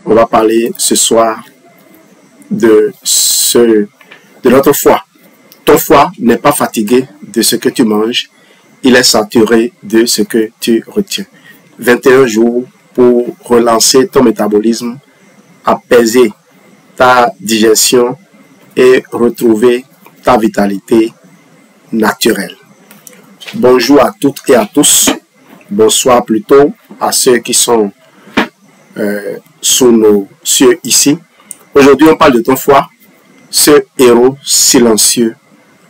On va parler ce soir de notre foie. Ton foie n'est pas fatigué de ce que tu manges, il est saturé de ce que tu retiens. 21 jours pour relancer ton métabolisme, apaiser ta digestion et retrouver ta vitalité naturelle. Bonjour à toutes et à tous. Bonsoir plutôt à ceux qui sont sous nos cieux ici. Aujourd'hui, on parle de ton foie, ce héros silencieux,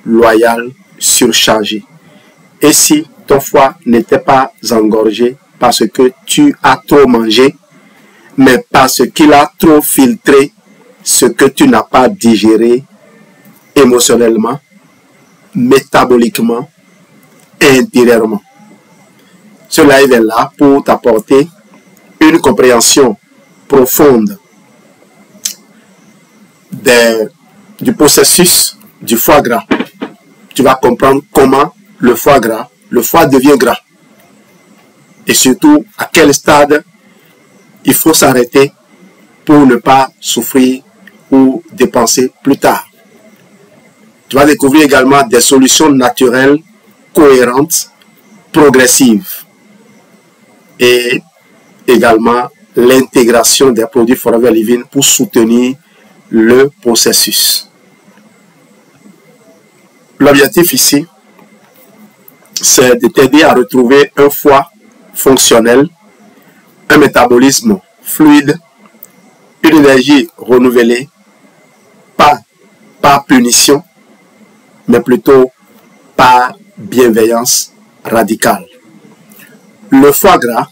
loyal, surchargé. Et si ton foie n'était pas engorgé parce que tu as trop mangé, mais parce qu'il a trop filtré ce que tu n'as pas digéré émotionnellement, métaboliquement et intérieurement. Ce live est là pour t'apporter une compréhension profonde du processus du foie gras. Tu vas comprendre comment le foie devient gras. Et surtout, à quel stade il faut s'arrêter pour ne pas souffrir ou dépenser plus tard. Tu vas découvrir également des solutions naturelles, cohérentes, progressives. Et également l'intégration des produits Forever Living pour soutenir le processus. L'objectif ici, c'est de t'aider à retrouver un foie fonctionnel, un métabolisme fluide, une énergie renouvelée, pas par punition, mais plutôt par bienveillance radicale. Le foie gras,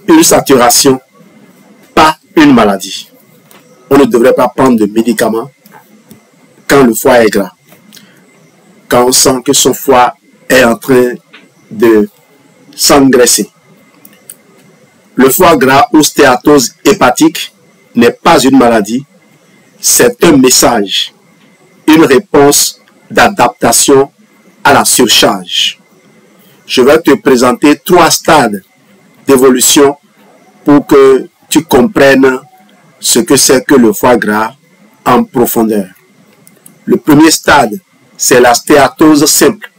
une saturation, pas une maladie. On ne devrait pas prendre de médicaments quand le foie est gras. Quand on sent que son foie est en train de s'engraisser. Le foie gras ou stéatose hépatique n'est pas une maladie, c'est un message, une réponse d'adaptation à la surcharge. Je vais te présenter 3 stades d'évolution pour que tu comprennes ce que c'est que le foie gras en profondeur. Le premier stade, c'est la stéatose simple.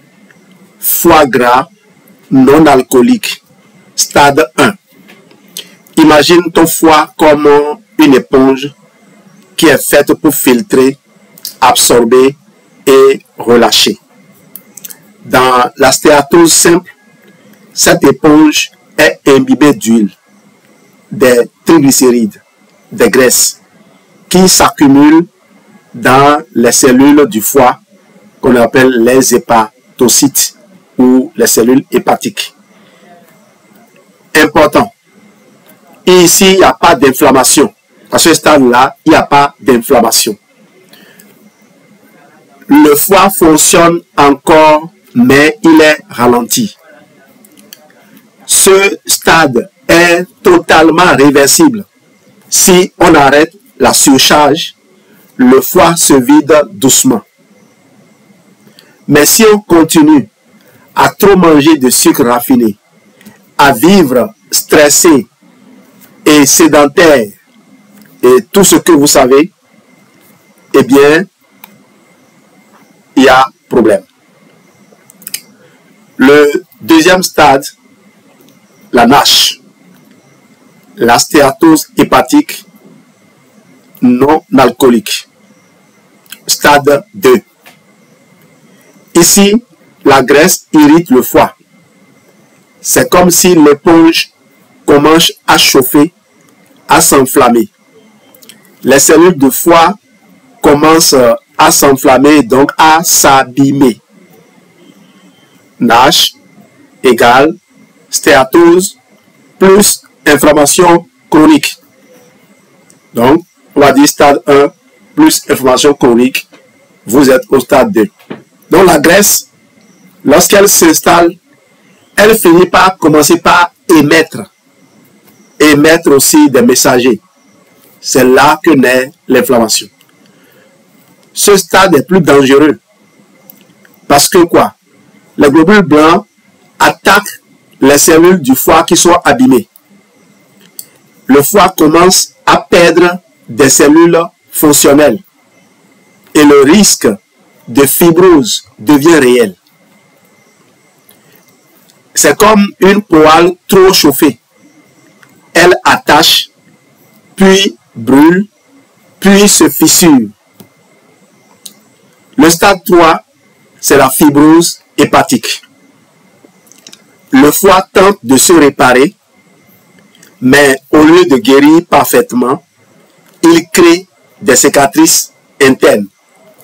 Foie gras non alcoolique. Stade 1. Imagine ton foie comme une éponge qui est faite pour filtrer, absorber et relâcher. Dans la stéatose simple, cette éponge est imbibée d'huile, des triglycérides, des graisses qui s'accumulent dans les cellules du foie qu'on appelle les hépatocytes ou les cellules hépatiques. Important. Et ici, il n'y a pas d'inflammation. À ce stade-là, il n'y a pas d'inflammation. Le foie fonctionne encore, mais il est ralenti. Ce stade est totalement réversible. Si on arrête la surcharge, le foie se vide doucement. Mais si on continue à trop manger de sucre raffiné, à vivre stressé et sédentaire, et tout ce que vous savez, eh bien, il y a problème. Le deuxième stade, la NASH, la stéatose hépatique non alcoolique. Stade 2. Ici, la graisse irrite le foie. C'est comme si l'éponge commence à chauffer, à s'enflammer. Les cellules de foie commencent à s'enflammer, donc à s'abîmer. NASH égale stéatose plus inflammation chronique. Donc, on va dire stade 1 plus inflammation chronique, vous êtes au stade 2. Donc, la graisse, lorsqu'elle s'installe, elle finit par commencer par émettre aussi des messagers. C'est là que naît l'inflammation. Ce stade est plus dangereux. Parce que quoi? Les globules blancs attaquent les cellules du foie qui sont abîmées. le foie commence à perdre des cellules fonctionnelles et le risque de fibrose devient réel. C'est comme une poêle trop chauffée. Elle attache, puis brûle, puis se fissure. Le stade 3, c'est la fibrose hépatique. Le foie tente de se réparer, mais au lieu de guérir parfaitement, il crée des cicatrices internes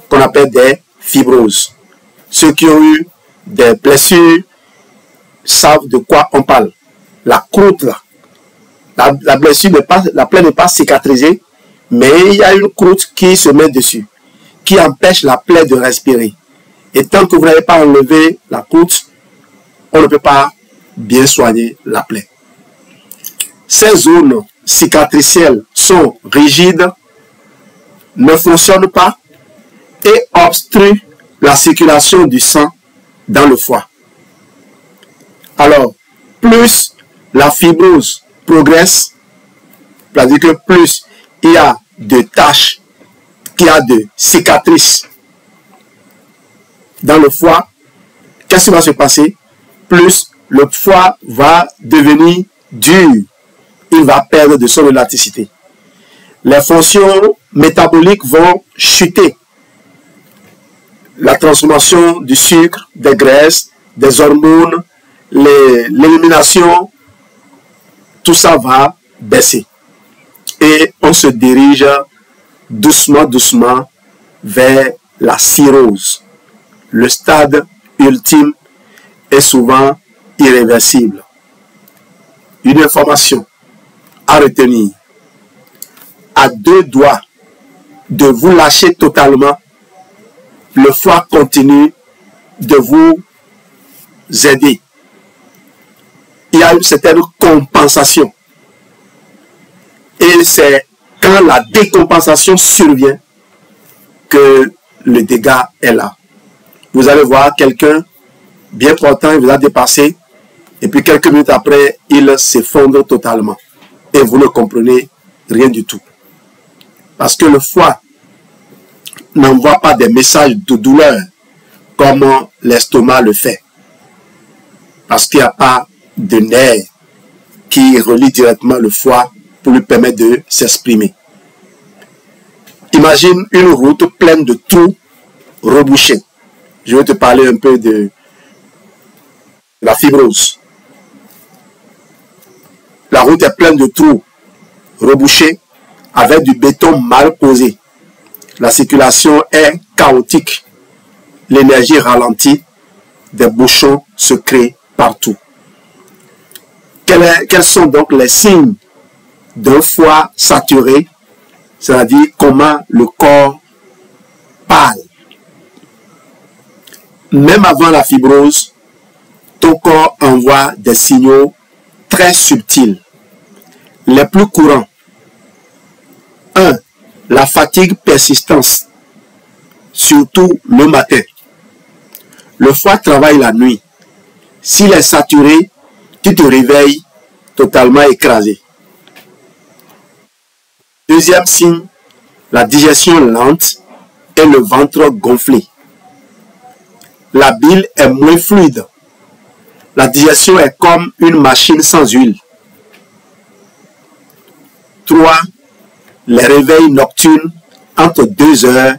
qu'on appelle des fibroses. Ceux qui ont eu des blessures savent de quoi on parle. La croûte là, la blessure n'est pas, la plaie n'est pas cicatrisée, mais il y a une croûte qui se met dessus, qui empêche la plaie de respirer. Et tant que vous n'avez pas enlevé la croûte, on ne peut pas bien soigner la plaie. Ces zones cicatricielles sont rigides, ne fonctionnent pas et obstruent la circulation du sang dans le foie. Alors, plus la fibrose progresse, c'est-à-dire que plus il y a de taches, qu'il y a de cicatrices dans le foie, qu'est-ce qui va se passer? Plus le foie va devenir dur, il va perdre de son élasticité. Les fonctions métaboliques vont chuter. La transformation du sucre, des graisses, des hormones, l'élimination, tout ça va baisser. Et on se dirige doucement, doucement vers la cirrhose. Le stade ultime est souvent irréversible. Une information à retenir. À 2 doigts de vous lâcher totalement, le foie continue de vous aider. Il y a une certaine compensation. Et c'est quand la décompensation survient que le dégât est là. Vous allez voir quelqu'un bien portant, il vous a dépassé, et puis quelques minutes après, il s'effondre totalement. Et vous ne comprenez rien du tout. Parce que le foie n'envoie pas des messages de douleur comme l'estomac le fait. Parce qu'il n'y a pas de nerf qui relie directement le foie pour lui permettre de s'exprimer. Imagine une route pleine de trous rebouchés. Je vais te parler un peu de la fibrose. La route est pleine de trous rebouchés avec du béton mal posé. La circulation est chaotique. L'énergie ralentit. Des bouchons se créent partout. Quels sont donc les signes d'un foie saturé? C'est-à-dire comment le corps parle. Même avant la fibrose, ton corps envoie des signaux très subtils. Les plus courants. 1. La fatigue persistante, surtout le matin. Le foie travaille la nuit. S'il est saturé, tu te réveilles totalement écrasé. Deuxième signe, la digestion lente et le ventre gonflé. La bile est moins fluide. La digestion est comme une machine sans huile. 3. Les réveils nocturnes entre 2 h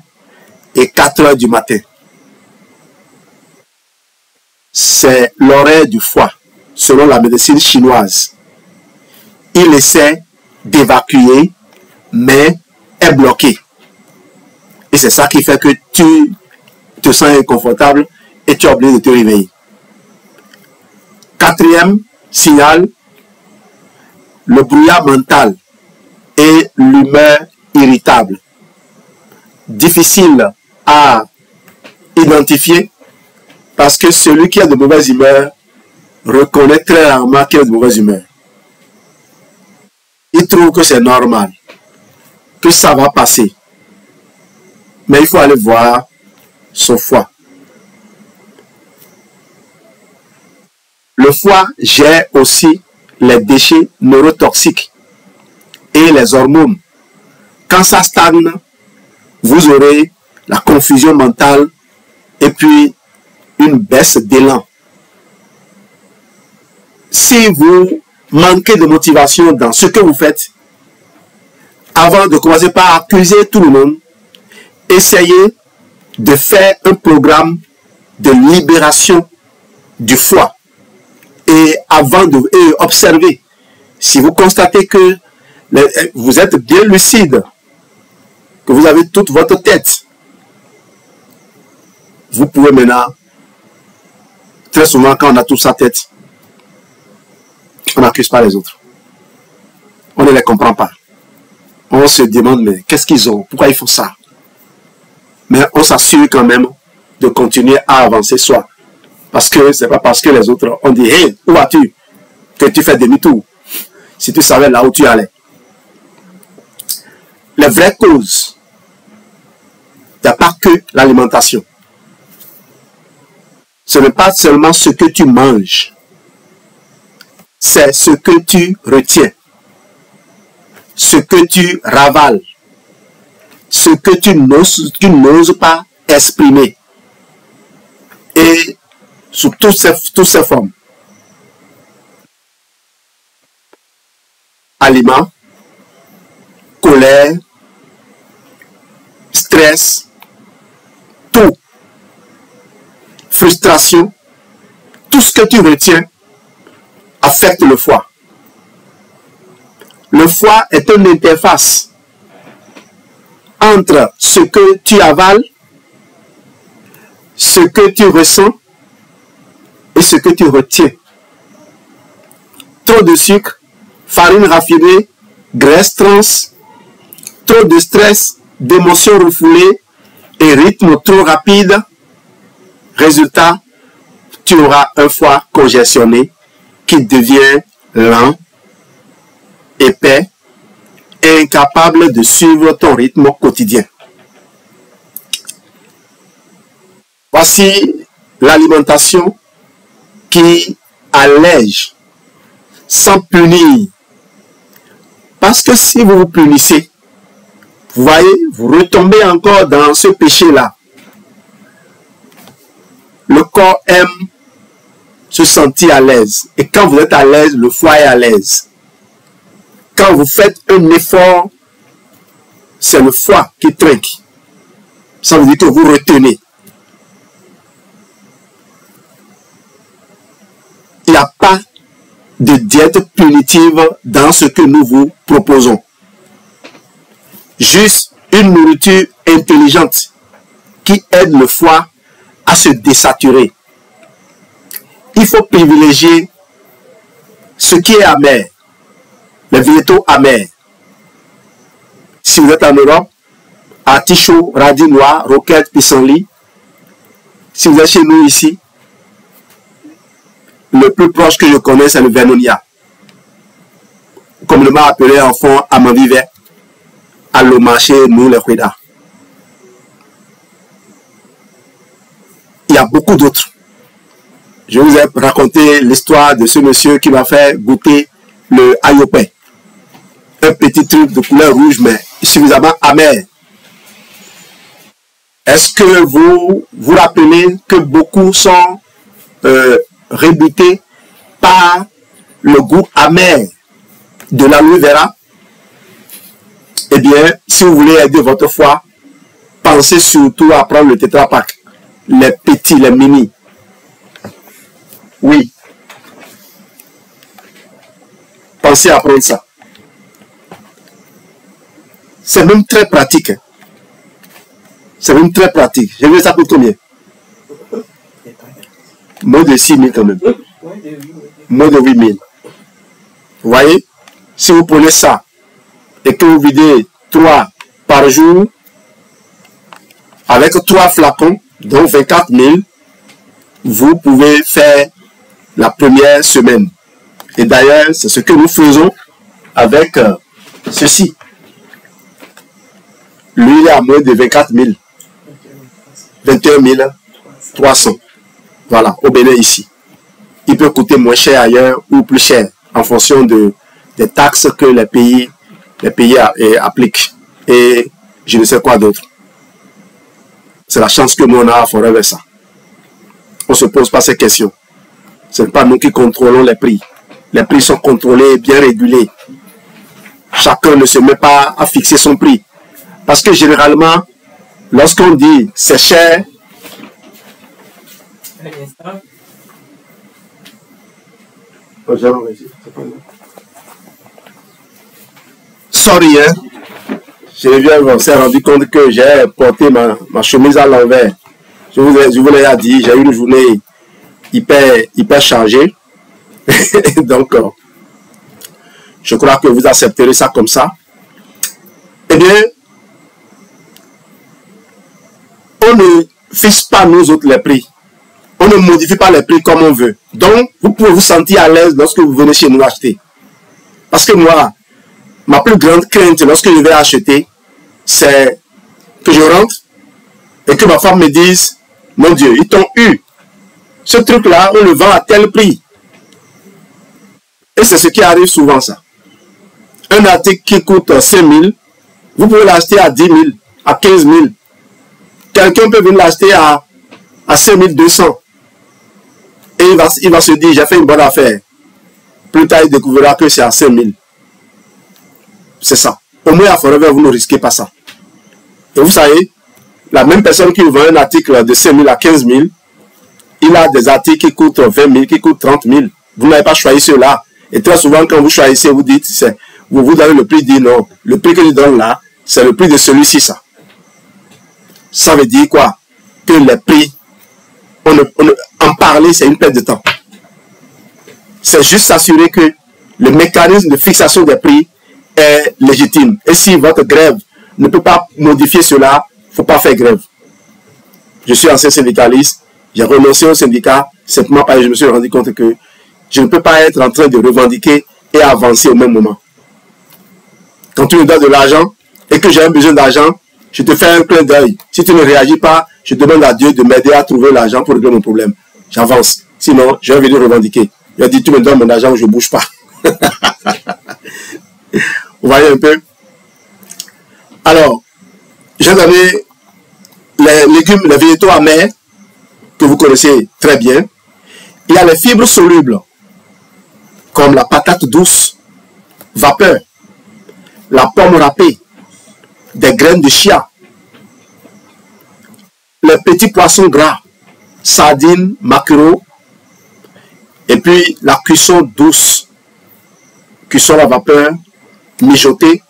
et 4 h du matin. C'est l'horaire du foie, selon la médecine chinoise. Il essaie d'évacuer, mais est bloqué. Et c'est ça qui fait que tu te sens inconfortable et tu es obligé de te réveiller. 4e signal, le brouillard mental et l'humeur irritable. Difficile à identifier parce que celui qui a de mauvaise humeur reconnaît très rarement qu'il a de mauvaise humeur. Il trouve que c'est normal, que ça va passer. Mais il faut aller voir son foie. Le foie gère aussi les déchets neurotoxiques. et les hormones. Quand ça stagne, vous aurez la confusion mentale et puis une baisse d'élan. Si vous manquez de motivation dans ce que vous faites, avant de commencer par accuser tout le monde, essayez de faire un programme de libération du foie. Et avant de observer, si vous constatez que vous êtes bien lucide, que vous avez toute votre tête, vous pouvez maintenant, très souvent quand on a toute sa tête, on n'accuse pas les autres. On ne les comprend pas. On se demande, mais qu'est-ce qu'ils ont? Pourquoi ils font ça? Mais on s'assure quand même de continuer à avancer soi. Parce que c'est pas parce que les autres ont dit, hey, où vas-tu? Que tu fais demi-tour. Si tu savais là où tu allais. Les vraies causes, il n'y a pas que l'alimentation. Ce n'est pas seulement ce que tu manges. C'est ce que tu retiens. Ce que tu ravales. Ce que tu n'oses pas exprimer. Et sous toutes ces formes. Aliments, colère, stress, tout. Frustration, tout ce que tu retiens affecte le foie. Le foie est une interface entre ce que tu avales, ce que tu ressens et ce que tu retiens. Trop de sucre, farine raffinée, graisse trans, trop de stress, d'émotions refoulées et rythme trop rapide. Résultat, tu auras un foie congestionné qui devient lent, épais et incapable de suivre ton rythme quotidien. Voici l'alimentation qui allège sans punir. Parce que si vous vous punissez, vous voyez, vous retombez encore dans ce péché-là. Le corps aime se sentir à l'aise. Et quand vous êtes à l'aise, le foie est à l'aise. Quand vous faites un effort, c'est le foie qui trinque. Ça veut dire que vous retenez. Il n'y a pas de diète punitive dans ce que nous vous proposons. Juste une nourriture intelligente qui aide le foie à se désaturer. Il faut privilégier ce qui est amer, les végétaux amers. Si vous êtes en Europe, artichaut, radis noir, roquette, pissenlit. Si vous êtes chez nous ici, le plus proche que je connais, c'est le vernonia. Communément appelé en fond amandivet, à le marché, nous les Huida. Il y a beaucoup d'autres. Je vous ai raconté l'histoire de ce monsieur qui m'a fait goûter le ayopé. Un petit truc de couleur rouge, mais suffisamment amer. Est-ce que vous vous rappelez que beaucoup sont rebutés par le goût amer de l'aloe vera? Eh bien, si vous voulez aider votre foie, pensez surtout à prendre le Tetra Pak. Les petits, les mini. Oui. Pensez à prendre ça. C'est même très pratique. C'est même très pratique. J'ai vu ça coûte combien? Moins de 6 000 quand même. Moins de 8 000. Vous voyez? Si vous prenez ça et que vous videz 3 par jour, avec 3 flacons, donc 24 000, vous pouvez faire la première semaine. Et d'ailleurs, c'est ce que nous faisons avec ceci. Lui, il est à moins de 24 000. 21 300. Voilà, au Bénin ici. Il peut coûter moins cher ailleurs ou plus cher en fonction des taxes que les pays les pays appliquent. Et je ne sais quoi d'autre. C'est la chance que nous on a à Forever ça. On ne se pose pas ces questions. Ce n'est pas nous qui contrôlons les prix. Les prix sont contrôlés, bien régulés. Chacun ne se met pas à fixer son prix. Parce que généralement, lorsqu'on dit c'est cher, sorry, hein. On s'est rendu compte que j'ai porté ma chemise à l'envers. Je vous l'ai dit, j'ai eu une journée hyper chargée. Donc, je crois que vous accepterez ça comme ça. Eh bien, on ne fixe pas nous autres les prix. On ne modifie pas les prix comme on veut. Donc, vous pouvez vous sentir à l'aise lorsque vous venez chez nous acheter. Parce que moi, ma plus grande crainte lorsque je vais acheter, c'est que je rentre et que ma femme me dise, mon Dieu, ils t'ont eu. Ce truc-là, on le vend à tel prix. Et c'est ce qui arrive souvent, ça. Un article qui coûte 5 000, vous pouvez l'acheter à 10 000, à 15 000. Quelqu'un peut venir l'acheter à 5 200. Et il va se dire, j'ai fait une bonne affaire. Plus tard, il découvrira que c'est à 5 000. C'est ça. Au moins, à Forever, vous ne risquez pas ça. Et vous savez, la même personne qui vend un article de 5 000 à 15 000, il a des articles qui coûtent 20 000, qui coûtent 30 000. Vous n'avez pas choisi ceux-là. Et très souvent, quand vous choisissez, vous dites, vous donnez le prix, dit non. Le prix que je donne là, c'est le prix de celui-ci, ça. Ça veut dire quoi? Que les prix, en parler, c'est une perte de temps. C'est juste s'assurer que le mécanisme de fixation des prix est légitime. Et si votre grève ne peut pas modifier cela, il ne faut pas faire grève. Je suis ancien syndicaliste, j'ai renoncé au syndicat, simplement parce que je me suis rendu compte que je ne peux pas être en train de revendiquer et avancer au même moment. Quand tu me donnes de l'argent et que j'ai un besoin d'argent, je te fais un clin d'œil. Si tu ne réagis pas, je demande à Dieu de m'aider à trouver l'argent pour régler mon problème. J'avance. Sinon, je vais venir revendiquer. Je dis, tu me donnes mon argent ou je ne bouge pas. Vous voyez un peu? Alors, j'ai donné les légumes, les végétaux amers, que vous connaissez très bien. Il y a les fibres solubles, comme la patate douce, vapeur, la pomme râpée, des graines de chia, les petits poissons gras, sardines, maquereaux, et puis la cuisson douce, cuisson à vapeur, mijotée,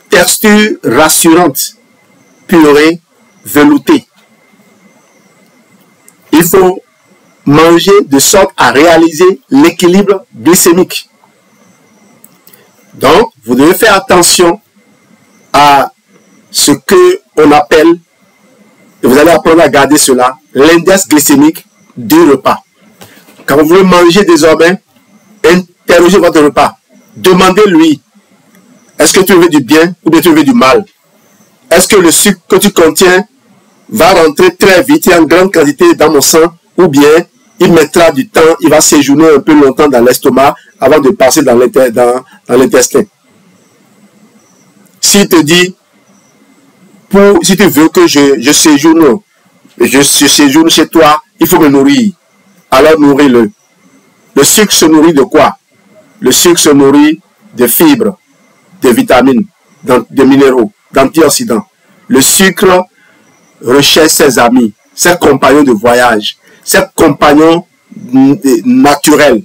texture rassurante, purée, veloutée. Il faut manger de sorte à réaliser l'équilibre glycémique. Donc, vous devez faire attention à ce qu'on appelle, et vous allez apprendre à garder cela, l'index glycémique du repas. Quand vous voulez manger désormais, interrogez votre repas. Demandez-lui, est-ce que tu veux du bien ou bien tu veux du mal? Est-ce que le sucre que tu contiens va rentrer très vite et en grande quantité dans mon sang, ou bien il mettra du temps, il va séjourner un peu longtemps dans l'estomac avant de passer dans l'intestin. S'il te dit, si tu veux que je séjourne chez toi, il faut me nourrir. Alors nourris-le. Le sucre se nourrit de quoi? Le sucre se nourrit de fibres, de vitamines, de minéraux, d'antioxydants. Le sucre recherche ses amis, ses compagnons de voyage, ses compagnons naturels.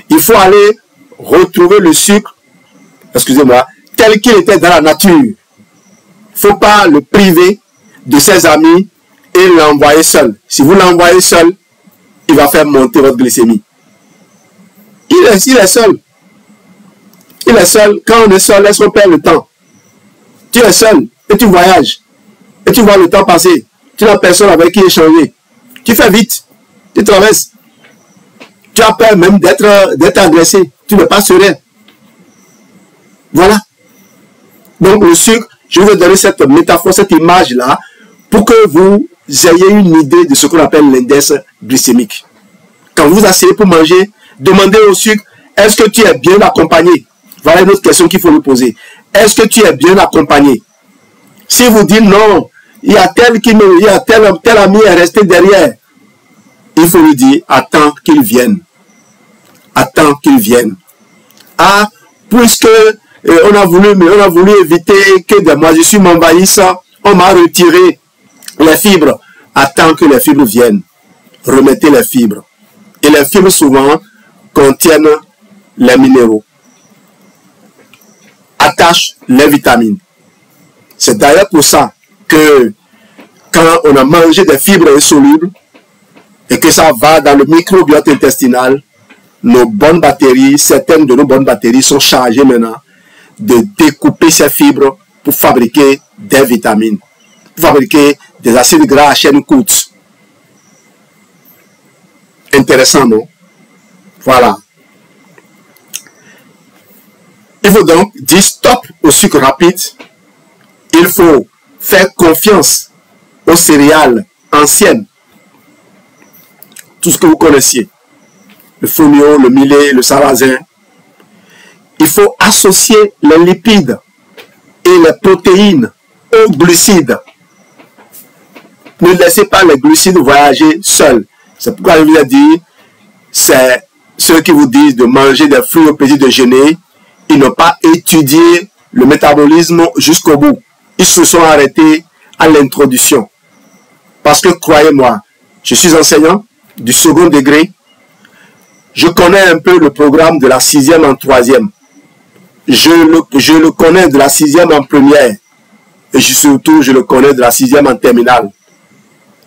Il faut aller retrouver le sucre, excusez-moi, tel qu'il était dans la nature. Il ne faut pas le priver de ses amis et l'envoyer seul. Si vous l'envoyez seul, il va faire monter votre glycémie. Il est seul. Il est seul. Quand on est seul, laisse-moi perdre le temps. Tu es seul et tu voyages. Et tu vois le temps passer. Tu n'as personne avec qui échanger. Tu fais vite. Tu traverses. Tu as peur même d'être agressé. Tu n'es pas serein. Voilà. Donc le sucre, je vais donner cette métaphore, cette image-là, pour que vous ayez une idée de ce qu'on appelle l'index glycémique. Quand vous asseyez pour manger, demandez au sucre, est-ce que tu es bien accompagné? Voilà une autre question qu'il faut lui poser. Est-ce que tu es bien accompagné? Si vous dites non, il y a tel ami est resté derrière, il faut lui dire, attends qu'il vienne. Attends qu'il vienne. Ah, puisque on a voulu éviter que des moisissures m'envahissent, on m'a retiré les fibres. Attends que les fibres viennent. Remettez les fibres. Et les fibres souvent contiennent les minéraux. Attache les vitamines. C'est d'ailleurs pour ça que quand on a mangé des fibres insolubles et que ça va dans le microbiote intestinal, nos bonnes bactéries, certaines de nos bonnes bactéries sont chargées maintenant de découper ces fibres pour fabriquer des vitamines, pour fabriquer des acides gras à chaîne courte. Intéressant, non? Voilà. Il faut donc dire stop au sucre rapide. Il faut faire confiance aux céréales anciennes. Tout ce que vous connaissiez. Le fonio, le millet, le sarrasin. Il faut associer les lipides et les protéines aux glucides. Ne laissez pas les glucides voyager seuls. C'est pourquoi je vous ai dit, c'est ceux qui vous disent de manger des fruits au petit déjeuner. Ils n'ont pas étudié le métabolisme jusqu'au bout. Ils se sont arrêtés à l'introduction. Parce que croyez-moi, je suis enseignant du second degré. Je connais un peu le programme de la 6e en 3e. Je le connais de la 6e en première. Et surtout, je le connais de la 6e en terminale.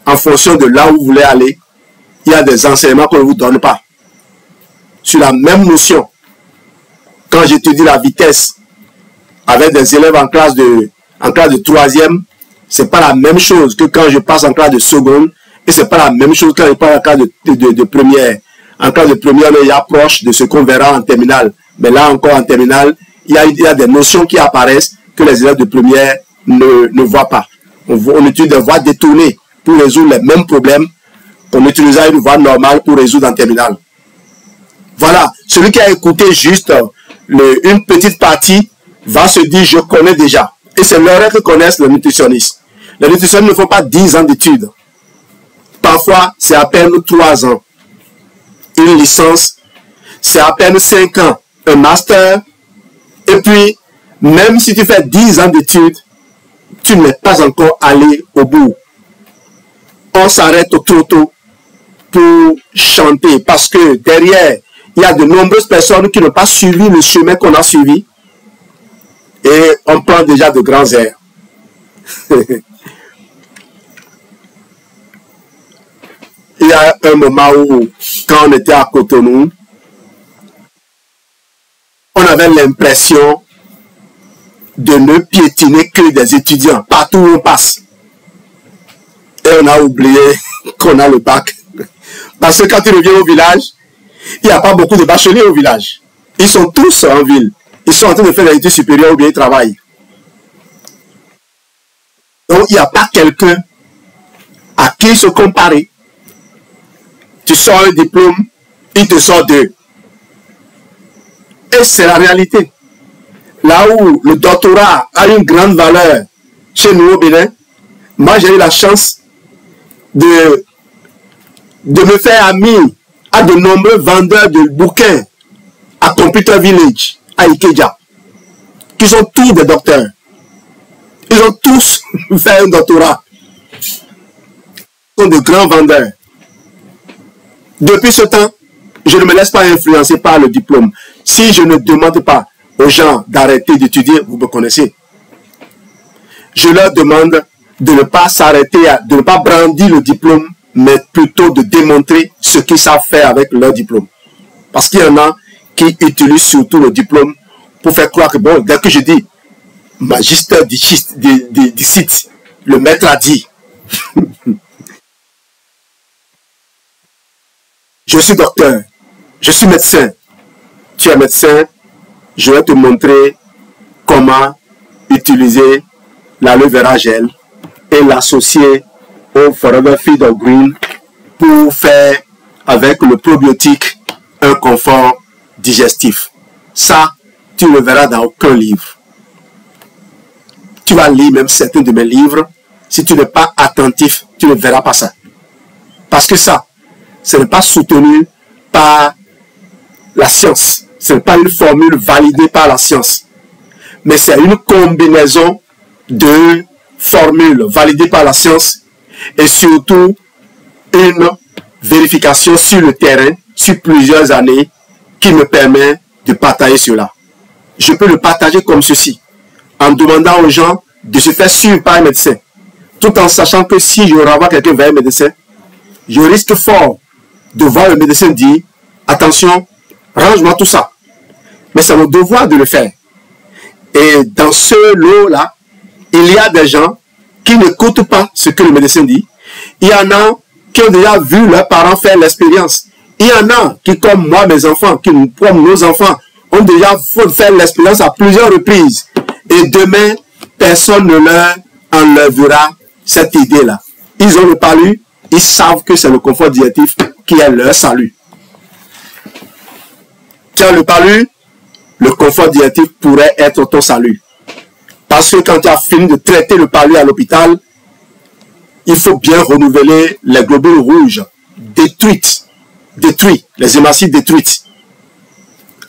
En fonction de là où vous voulez aller, il y a des enseignements qu'on ne vous donne pas. Sur la même notion. Quand j'étudie la vitesse avec des élèves en classe de 3e, c'est pas la même chose que quand je passe en classe de seconde, et c'est pas la même chose quand je passe en classe de première. En classe de première, on est approche de ce qu'on verra en terminale. Mais là encore en terminale, il y a des notions qui apparaissent que les élèves de première ne voient pas. On utilise des voies détournées pour résoudre les mêmes problèmes qu'on utilisait une voie normale pour résoudre en terminale. Voilà, celui qui a écouté juste une petite partie va se dire je connais déjà. Et c'est l'erreur que connaissent les nutritionnistes. Les nutritionnistes ne font pas 10 ans d'études. Parfois, c'est à peine 3 ans. Une licence, c'est à peine 5 ans. Un master. Et puis, même si tu fais 10 ans d'études, tu n'es pas encore allé au bout. On s'arrête trop tôt pour chanter parce que derrière, il y a de nombreuses personnes qui n'ont pas suivi le chemin qu'on a suivi et on prend déjà de grands airs. Il y a un moment où, quand on était à Cotonou, on avait l'impression de ne piétiner que des étudiants partout où on passe. Et on a oublié qu'on a le bac. Parce que quand tu reviens au village, il n'y a pas beaucoup de bacheliers au village. Ils sont tous en ville. Ils sont en train de faire des études supérieures ou bien ils travaillent. Donc il n'y a pas quelqu'un à qui se comparer. Tu sors un diplôme, il te sort 2. Et c'est la réalité. Là où le doctorat a une grande valeur chez nous au Bénin, moi j'ai eu la chance de me faire ami à de nombreux vendeurs de bouquins à Computer Village, à Ikeja, qui sont tous des docteurs. Ils ont tous fait un doctorat. Ils sont de grands vendeurs. Depuis ce temps, je ne me laisse pas influencer par le diplôme. Si je ne demande pas aux gens d'arrêter d'étudier, vous me connaissez. Je leur demande de ne pas s'arrêter, de ne pas brandir le diplôme, mais plutôt de démontrer ce qu'ils savent faire avec leur diplôme. Parce qu'il y en a qui utilisent surtout le diplôme pour faire croire que, bon, dès que je dis magister du site, le maître a dit. Je suis docteur, je suis médecin. Tu es médecin, je vais te montrer comment utiliser l'aloe vera gel et l'associer au Forever Feed of Green pour faire avec le probiotique un confort digestif. Ça, tu ne le verras dans aucun livre. Tu vas lire même certains de mes livres. Si tu n'es pas attentif, tu ne verras pas ça. Parce que ça, ce n'est pas soutenu par la science. Ce n'est pas une formule validée par la science. Mais c'est une combinaison de formules validées par la science et surtout une vérification sur le terrain, sur plusieurs années, qui me permet de partager cela. Je peux le partager comme ceci, en demandant aux gens de se faire suivre par un médecin, tout en sachant que si je renvoie quelqu'un vers un médecin, je risque fort de voir le médecin dire « Attention, range-moi tout ça ». Mais c'est mon devoir de le faire. Et dans ce lot-là, il y a des gens qui n'écoutent pas ce que le médecin dit. Il y en a qui ont déjà vu leurs parents faire l'expérience. Il y en a qui, comme moi, mes enfants, comme nos enfants, ont déjà fait l'expérience à plusieurs reprises. Et demain, personne ne leur enlèvera cette idée-là. Ils ont le palu, ils savent que c'est le confort digestif qui est leur salut. Tu as le palu, le confort digestif pourrait être ton salut. Parce que quand tu as fini de traiter le palu à l'hôpital, il faut bien renouveler les globules rouges détruits, les hématies détruites,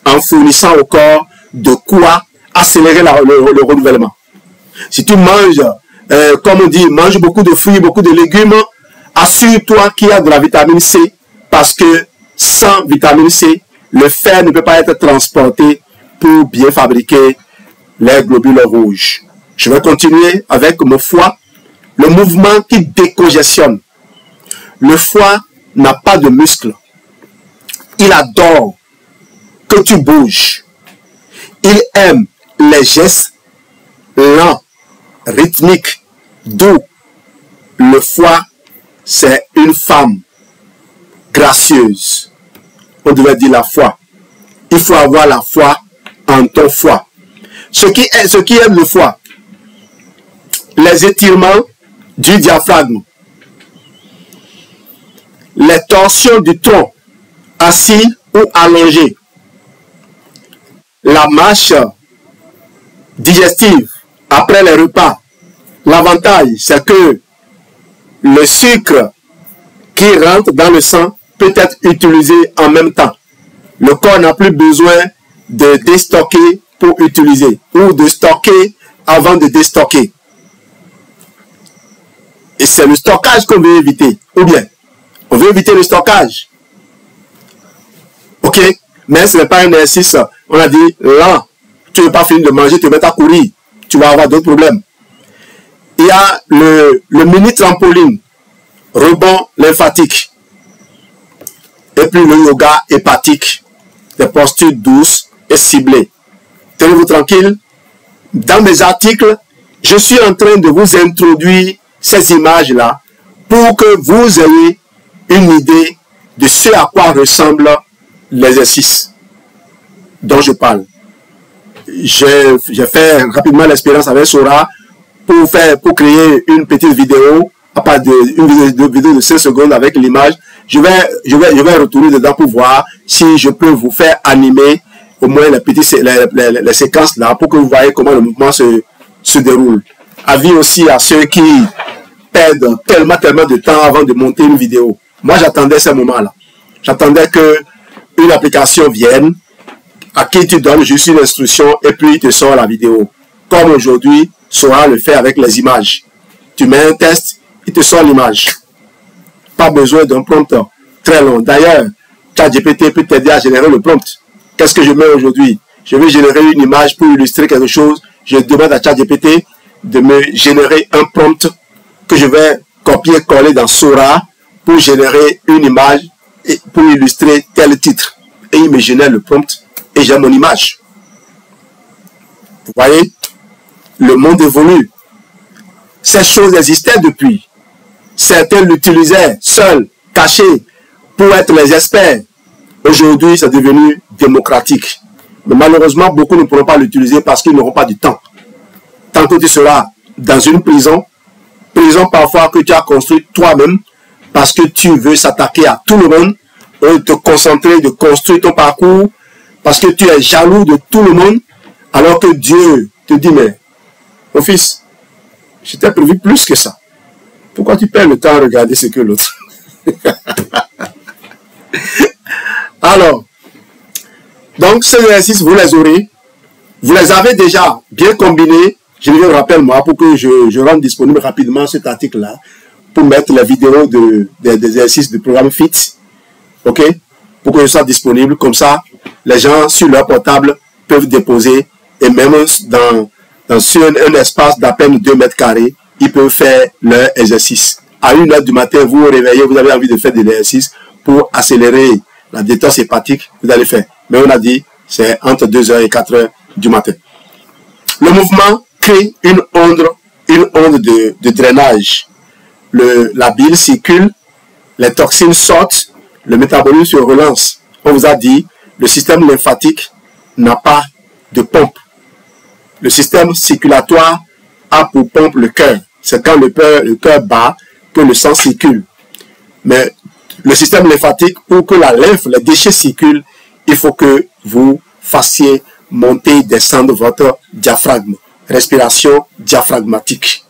en fournissant au corps de quoi accélérer le renouvellement. Si tu manges, comme on dit, mange beaucoup de fruits, beaucoup de légumes, assure-toi qu'il y a de la vitamine C, parce que sans vitamine C, le fer ne peut pas être transporté pour bien fabriquer les globules rouges. Je vais continuer avec mon foie, le mouvement qui décongestionne. Le foie n'a pas de muscles. Il adore que tu bouges. Il aime les gestes lents, rythmiques, doux. Le foie, c'est une femme gracieuse. On devrait dire la foi. Il faut avoir la foi en ton foie. Ce qui aime le foie, les étirements du diaphragme, les torsions du tronc, assis ou allongé, la marche digestive après les repas. L'avantage, c'est que le sucre qui rentre dans le sang peut être utilisé en même temps. Le corps n'a plus besoin de déstocker pour utiliser ou de stocker avant de déstocker. Et c'est le stockage qu'on veut éviter. Ou bien, on veut éviter le stockage. Ok? Mais ce n'est pas un exercice, on a dit, là, tu ne veux pas finir de manger, tu vas mettre à courir. Tu vas avoir d'autres problèmes. Il y a le mini trampoline, rebond lymphatique. Et puis le yoga hépatique, des postures douces et ciblées. Tenez-vous tranquille. Dans mes articles, je suis en train de vous introduire ces images-là pour que vous ayez une idée de ce à quoi ressemble l'exercice dont je parle. J'ai fait rapidement l'expérience avec Sora pour créer une petite vidéo, à part une vidéo de 5 secondes avec l'image. Je vais retourner dedans pour voir si je peux vous faire animer au moins les séquences là pour que vous voyez comment le mouvement se déroule. Avis aussi à ceux qui perdent tellement de temps avant de monter une vidéo. Moi, j'attendais ce moment-là. J'attendais que une application vienne, à qui tu donnes juste une instruction et puis il te sort la vidéo. Comme aujourd'hui, Sora le fait avec les images. Tu mets un test, il te sort l'image. Pas besoin d'un prompt très long. D'ailleurs, ChatGPT peut t'aider à générer le prompt. Qu'est-ce que je mets aujourd'hui? Je vais générer une image pour illustrer quelque chose. Je demande à ChatGPT de me générer un prompt que je vais copier-coller dans Sora pour générer une image et pour illustrer tel titre. Et il me génère le prompt et j'ai mon image. Vous voyez? Le monde évolue. Ces choses existaient depuis. Certains l'utilisaient seuls, cachés, pour être les experts. Aujourd'hui, c'est devenu démocratique. Mais malheureusement, beaucoup ne pourront pas l'utiliser parce qu'ils n'auront pas du temps. Tant que tu seras dans une prison parfois que tu as construite toi-même, parce que tu veux s'attaquer à tout le monde, te concentrer, de construire ton parcours, parce que tu es jaloux de tout le monde, Alors que Dieu te dit, mais mon fils, je t'ai prévu plus que ça. Pourquoi tu perds le temps à regarder ce que l'autre? Alors, donc ces exercices, vous les aurez. Vous les avez déjà bien combinés. Je me rappelle, moi, pour que je rende disponible rapidement cet article-là, pour mettre les vidéos des exercices du programme FIT. OK? Pour que je sois disponible. Comme ça, les gens sur leur portable peuvent déposer. Et même sur un espace d'à peine 2 mètres carrés, ils peuvent faire leur exercice. À 1 heure du matin, vous vous réveillez, vous avez envie de faire des exercices pour accélérer la détente hépatique, vous allez faire. Mais on a dit, c'est entre 2h et 4h du matin. Le mouvement crée une onde de drainage. La bile circule, les toxines sortent, le métabolisme se relance. On vous a dit, le système lymphatique n'a pas de pompe. Le système circulatoire a pour pompe le cœur. C'est quand le cœur bat que le sang circule. Mais le système lymphatique, pour que la lymphe, les déchets circulent, il faut que vous fassiez monter et descendre votre diaphragme. Respiration diaphragmatique.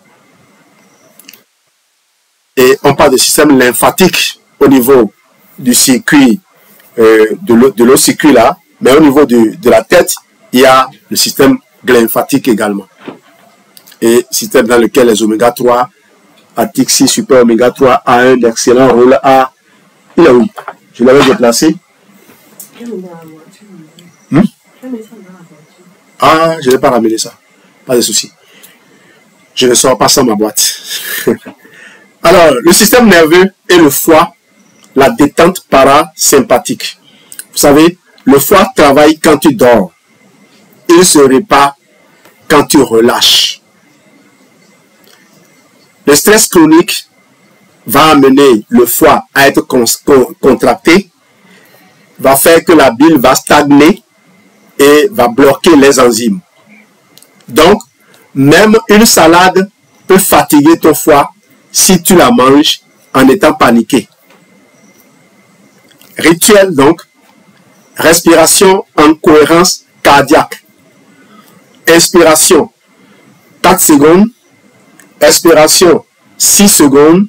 Et on parle de système lymphatique au niveau du circuit, de l'autre circuit là, mais au niveau de la tête, il y a le système lymphatique également. Et système dans lequel les oméga 3, article 6 super oméga 3 a un excellent rôle à... Il est où? Je l'avais déplacé. Ah, je ne vais pas ramener ça. Pas de souci. Je ne sors pas sans ma boîte. Alors, le système nerveux et le foie, la détente parasympathique. Vous savez, le foie travaille quand tu dors. Il se répare quand tu relâches. Le stress chronique va amener le foie à être contracté, va faire que la bile va stagner et va bloquer les enzymes. Donc, même une salade peut fatiguer ton foie si tu la manges en étant paniqué. Rituel donc, respiration en cohérence cardiaque. Inspiration 4 secondes, expiration 6 secondes.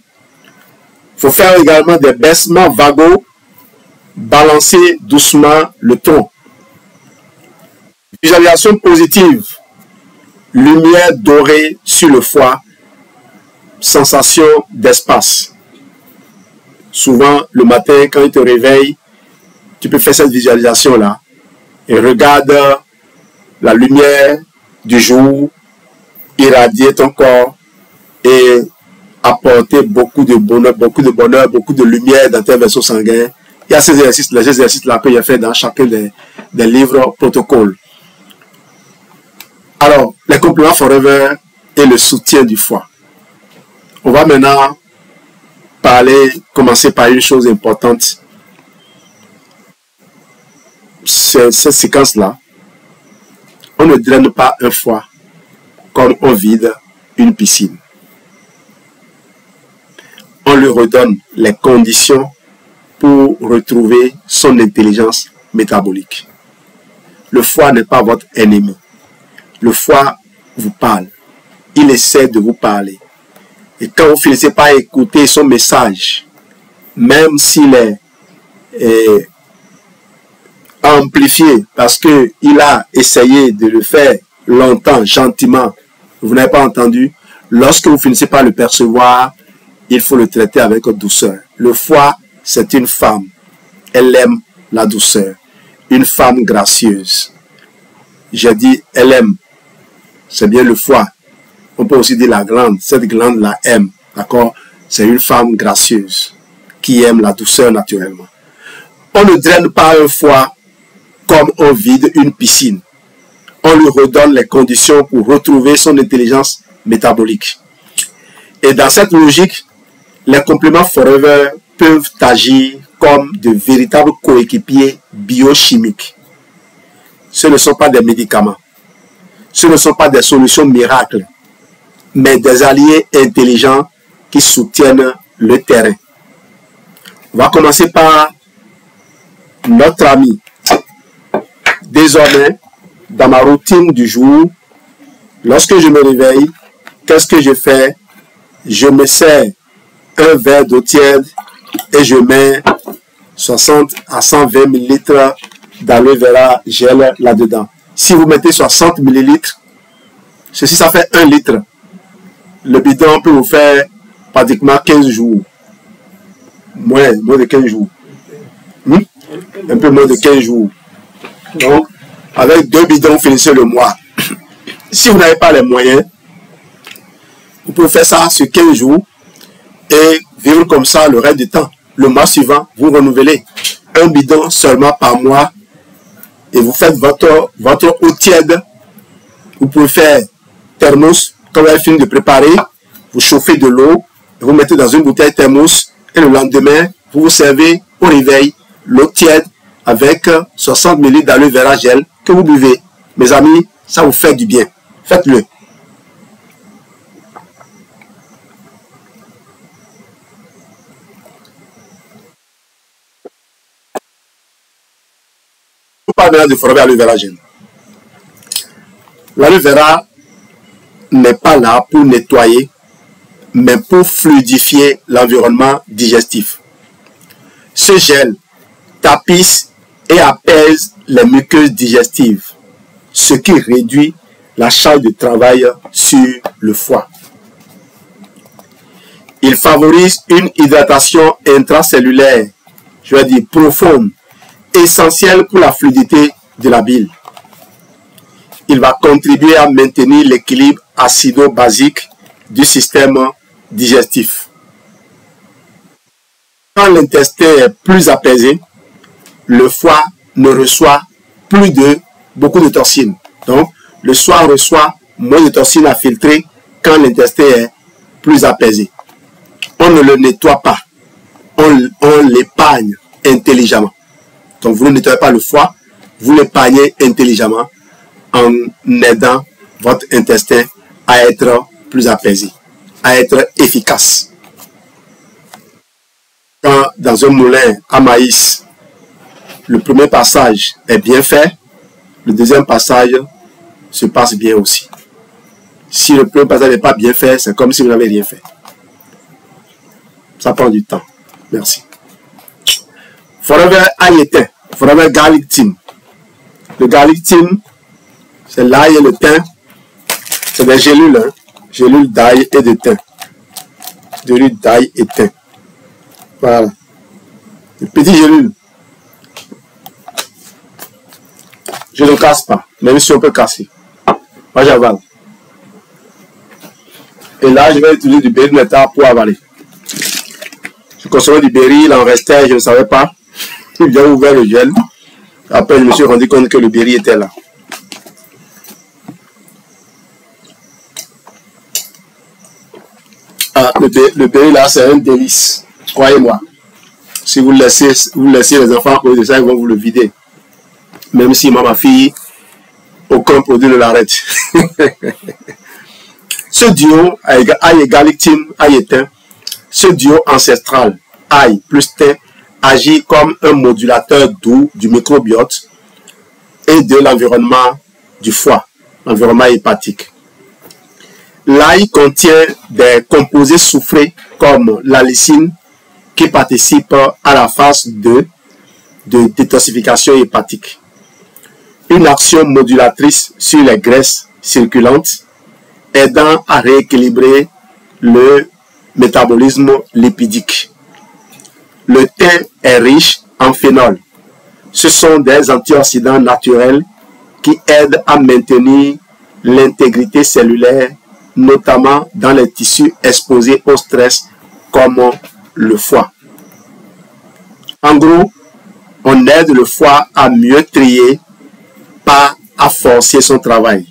Il faut faire également des baissements vagos, balancer doucement le tronc. Visualisation positive, lumière dorée sur le foie, sensation d'espace. Souvent, le matin, quand il te réveille, tu peux faire cette visualisation-là et regarde la lumière du jour irradier ton corps et apporter beaucoup de bonheur, beaucoup de lumière dans tes vaisseaux sanguins. Il y a ces exercices, les exercices-là que j'ai fait dans chacun des livres protocoles. Alors, les compléments Forever et le soutien du foie. On va maintenant commencer par une chose importante. Cette séquence-là, on ne draine pas un foie comme on vide une piscine. On lui redonne les conditions pour retrouver son intelligence métabolique. Le foie n'est pas votre ennemi. Le foie vous parle. Il essaie de vous parler. Et quand vous finissez par écouter son message, même s'il est amplifié parce qu'il a essayé de le faire longtemps, gentiment, vous n'avez pas entendu, lorsque vous finissez par le percevoir, il faut le traiter avec douceur. Le foie, c'est une femme. Elle aime la douceur. Une femme gracieuse. J'ai dit, elle aime. C'est bien le foie. On peut aussi dire la glande. Cette glande la aime. D'accord? C'est une femme gracieuse qui aime la douceur naturellement. On ne draine pas un foie comme on vide une piscine. On lui redonne les conditions pour retrouver son intelligence métabolique. Et dans cette logique, les compléments Forever peuvent agir comme de véritables coéquipiers biochimiques. Ce ne sont pas des médicaments. Ce ne sont pas des solutions miracles, mais des alliés intelligents qui soutiennent le terrain. On va commencer par notre ami, désormais dans ma routine du jour, lorsque je me réveille, qu'est-ce que je fais? Je me sers un verre d'eau tiède et je mets 60 à 120 ml d'aloe vera gel là-dedans. Si vous mettez 60 ml, ceci ça fait 1 litre. Le bidon peut vous faire pratiquement 15 jours. Moins de 15 jours. Un peu moins de 15 jours. Donc, avec 2 bidons, vous finissez le mois. Si vous n'avez pas les moyens, vous pouvez faire ça sur 15 jours et vivre comme ça le reste du temps. Le mois suivant, vous renouvelez un bidon seulement par mois et vous faites votre eau tiède. Vous pouvez faire thermos, quand vous avez fini de préparer, vous chauffez de l'eau, vous mettez dans une bouteille thermos et le lendemain, vous vous servez au réveil l'eau tiède avec 60 ml d'aloe vera gel que vous buvez. Mes amis, ça vous fait du bien. Faites-le. On parle maintenant de forager aloe vera gel. L'aloe vera n'est pas là pour nettoyer, mais pour fluidifier l'environnement digestif. Ce gel tapisse et apaise les muqueuses digestives, ce qui réduit la charge de travail sur le foie. Il favorise une hydratation intracellulaire, je vais dire profonde, essentielle pour la fluidité de la bile. Il va contribuer à maintenir l'équilibre acido-basique du système digestif. Quand l'intestin est plus apaisé, le foie ne reçoit plus beaucoup de toxines. Donc, le foie reçoit moins de toxines à filtrer quand l'intestin est plus apaisé. On ne le nettoie pas, on l'épargne intelligemment. Donc, vous ne nettoyez pas le foie, vous l'épargnez intelligemment en aidant votre intestin à être plus apaisé, à être efficace. Quand dans un moulin à maïs, le premier passage est bien fait, le deuxième passage se passe bien aussi. Si le premier passage n'est pas bien fait, c'est comme si vous n'avez rien fait. Ça prend du temps. Merci. Forever ail et thym. Forever garlic thyme. Le garlic thyme, c'est l'ail et le thym. C'est des gélules, hein? Gélules d'ail et de thym. Gélules d'ail et thym. Voilà. Les petites gélules. Je ne casse pas, même si on peut casser. Moi, j'avale. Et là, je vais utiliser du berry métal pour avaler. Je consommais du berry, il en restait, je ne savais pas. J'ai ouvert le gel. Après, je me suis rendu compte que le berry était là. Ah, le berry là, c'est un délice. Croyez-moi. Si vous laissez les enfants à cause de ça, ils vont vous le vider. Même si moi, ma fille, aucun produit ne l'arrête. Ce duo, ail et garlic thyme, ail et thym, ce duo ancestral, ail plus thym, agit comme un modulateur doux du microbiote et de l'environnement du foie, l'environnement hépatique. L'ail contient des composés soufrés comme la lysine qui participe à la phase 2 de détoxification hépatique. Une action modulatrice sur les graisses circulantes aidant à rééquilibrer le métabolisme lipidique. Le thym est riche en phénol. Ce sont des antioxydants naturels qui aident à maintenir l'intégrité cellulaire, notamment dans les tissus exposés au stress comme le foie. En gros, on aide le foie à mieux trier, pas à forcer son travail.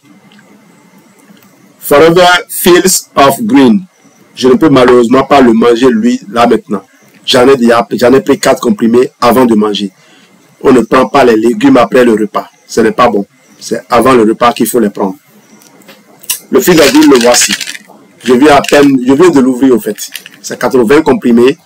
Forever Fields of Green. Je ne peux malheureusement pas le manger lui là maintenant. J'en ai pris 4 comprimés avant de manger. On ne prend pas les légumes après le repas. Ce n'est pas bon. C'est avant le repas qu'il faut les prendre. Le fil of green, le voici. Je viens de l'ouvrir au fait. C'est 80 comprimés.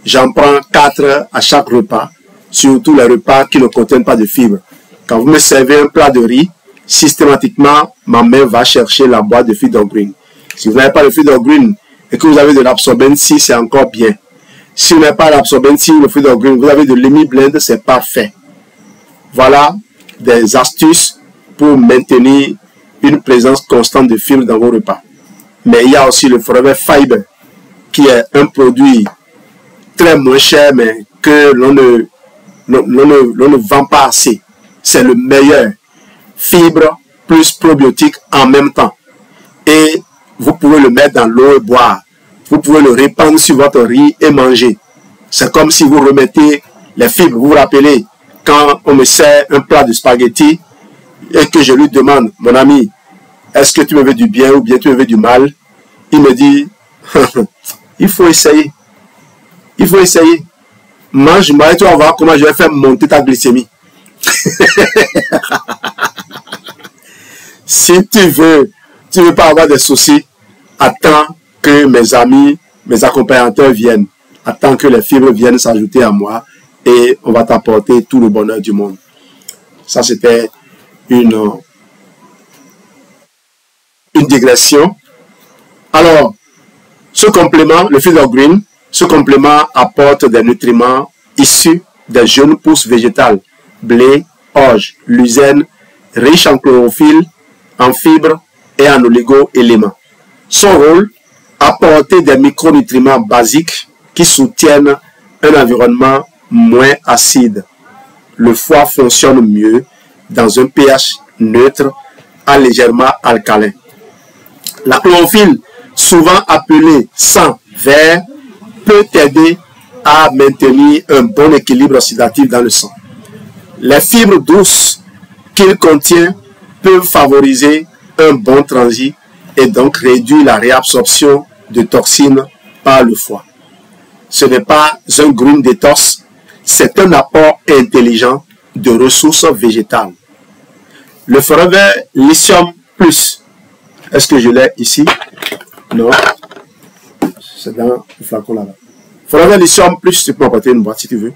J'en prends 4 à chaque repas. Surtout les repas qui ne contiennent pas de fibres. Quand vous me servez un plat de riz, systématiquement, ma main va chercher la boîte de Feed or Green. Si vous n'avez pas le Feed or Green et que vous avez de l'absorbency, c'est encore bien. Si vous n'avez pas l'absorbency ou le Feed or Green, vous avez de l'Emi-Blend, c'est parfait. Voilà des astuces pour maintenir une présence constante de fibres dans vos repas. Mais il y a aussi le Forever Fiber, qui est un produit très moins cher, mais que l'on ne vend pas assez. C'est le meilleur. Fibres plus probiotiques en même temps. Et vous pouvez le mettre dans l'eau et boire. Vous pouvez le répandre sur votre riz et manger. C'est comme si vous remettez les fibres. Vous vous rappelez, quand on me sert un plat de spaghetti et que je lui demande, mon ami, est-ce que tu me veux du bien ou bien tu me veux du mal? Il me dit, il faut essayer. Il faut essayer. Mange-moi et tu vas voir comment je vais faire monter ta glycémie. Si tu veux pas avoir des soucis, attends que mes amis, mes accompagnateurs viennent. Attends que les fibres viennent s'ajouter à moi et on va t'apporter tout le bonheur du monde. Ça, c'était une digression. Alors, ce complément, le Feed or Green, ce complément apporte des nutriments issus des jeunes pousses végétales, blé, orge, luzerne, riches en chlorophylle, en fibres et en oligo-éléments. Son rôle, apporter des micronutriments basiques qui soutiennent un environnement moins acide. Le foie fonctionne mieux dans un pH neutre à légèrement alcalin. La chlorophylle, souvent appelée sang vert, peut aider à maintenir un bon équilibre oxydatif dans le sang. Les fibres douces qu'il contient peuvent favoriser un bon transit et donc réduire la réabsorption de toxines par le foie. Ce n'est pas un green detox, c'est un apport intelligent de ressources végétales. Le Forever Lithium Plus, est-ce que je l'ai ici? Non. C'est dans le flacon là-bas. Forever Lithium Plus, tu peux apporter une boîte si tu veux.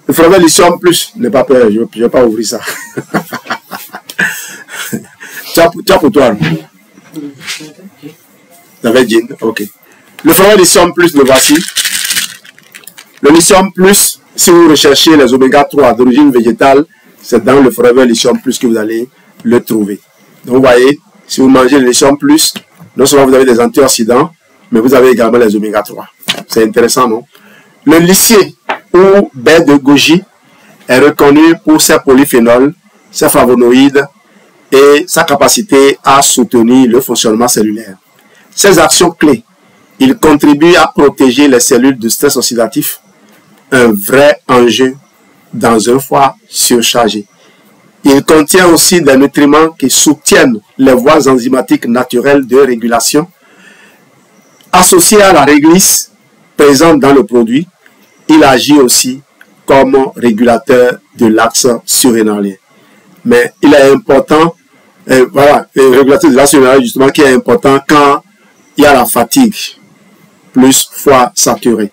Le Forever Lithium Plus, n'aie pas peur, je ne vais pas ouvrir ça. Tu as pour toi. Avec Jean, ok. Le Forever Lithium Plus, le voici. Le Lithium Plus, si vous recherchez les oméga 3 d'origine végétale, c'est dans le Forever Lithium Plus que vous allez le trouver. Donc vous voyez, si vous mangez le Lithium Plus, non seulement vous avez des antioxydants, mais vous avez également les oméga 3. C'est intéressant, non? Le lycée ou baie de goji est reconnu pour ses polyphénols, ses flavonoïdes et sa capacité à soutenir le fonctionnement cellulaire. Ses actions clés, il contribue à protéger les cellules du stress oxydatif, un vrai enjeu dans un foie surchargé. Il contient aussi des nutriments qui soutiennent les voies enzymatiques naturelles de régulation. Associé à la réglisse présente dans le produit, il agit aussi comme régulateur de l'axe surrénalien. Mais il est important, voilà, le régulateur de l'axe surrénalien justement qui est important quand il y a la fatigue plus foie saturé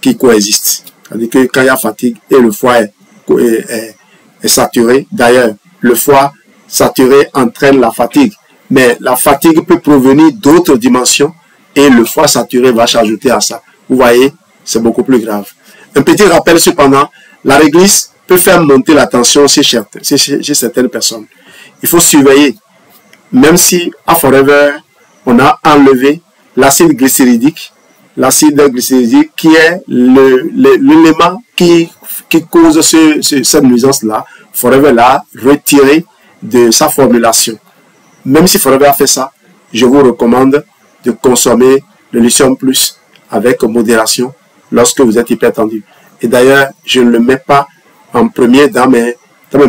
qui coexistent. C'est-à-dire que quand il y a fatigue et le foie est saturé, d'ailleurs, le foie saturé entraîne la fatigue. Mais la fatigue peut provenir d'autres dimensions et le foie saturé va s'ajouter à ça. Vous voyez, c'est beaucoup plus grave. Un petit rappel cependant, la réglisse peut faire monter la tension chez certaines personnes. Il faut surveiller, même si à Forever, on a enlevé l'acide glycéridique, qui est l'élément qui cause cette nuisance-là. Forever l'a retiré de sa formulation. Même si Forever a fait ça, je vous recommande de consommer le Lithium Plus avec modération lorsque vous êtes hypertendu. Et d'ailleurs, je ne le mets pas en premier dans mes